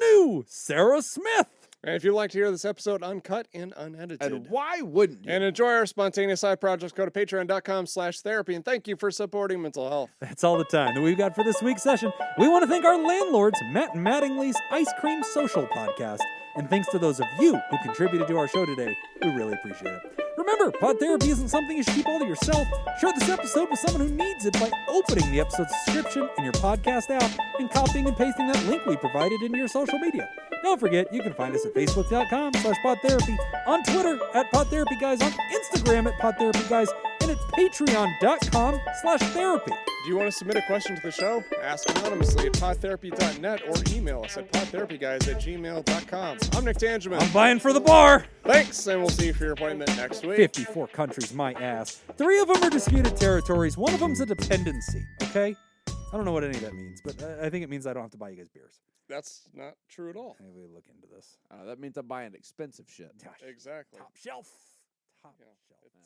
A: new Sarah Smith.
B: And if you'd like to hear this episode uncut and unedited,
C: And why wouldn't you?
B: and enjoy our spontaneous side projects, go to patreon.com/therapy. And thank you for supporting mental health.
A: That's all the time that we've got for this week's session. We want to thank our landlords, Matt Mattingly's Ice Cream Social Podcast. And thanks to those of you who contributed to our show today. We really appreciate it. Remember, pod therapy isn't something you should keep all to yourself. Share this episode with someone who needs it by opening the episode description in your podcast app and copying and pasting that link we provided into your social media. Don't forget, you can find us at facebook.com/podtherapy, on Twitter at PodTherapyGuys, on Instagram at PodTherapyGuys, and at patreon.com/therapy.
B: Do you want to submit a question to the show? Ask anonymously at podtherapy.net or email us at podtherapyguys@gmail.com. I'm Nick Tangeman.
A: I'm buying for the bar.
B: Thanks, and we'll see you for your appointment next week.
A: 54 countries, my ass. 3 of them are disputed territories. 1 of them's a dependency, okay? I don't know what any of that means, but I think it means I don't have to buy you guys beers.
B: That's not true at all.
A: Maybe we look into this.
C: That means I'm buying expensive shit.
B: Exactly.
A: Top shelf. Top
B: Yeah.
A: shelf.
B: It's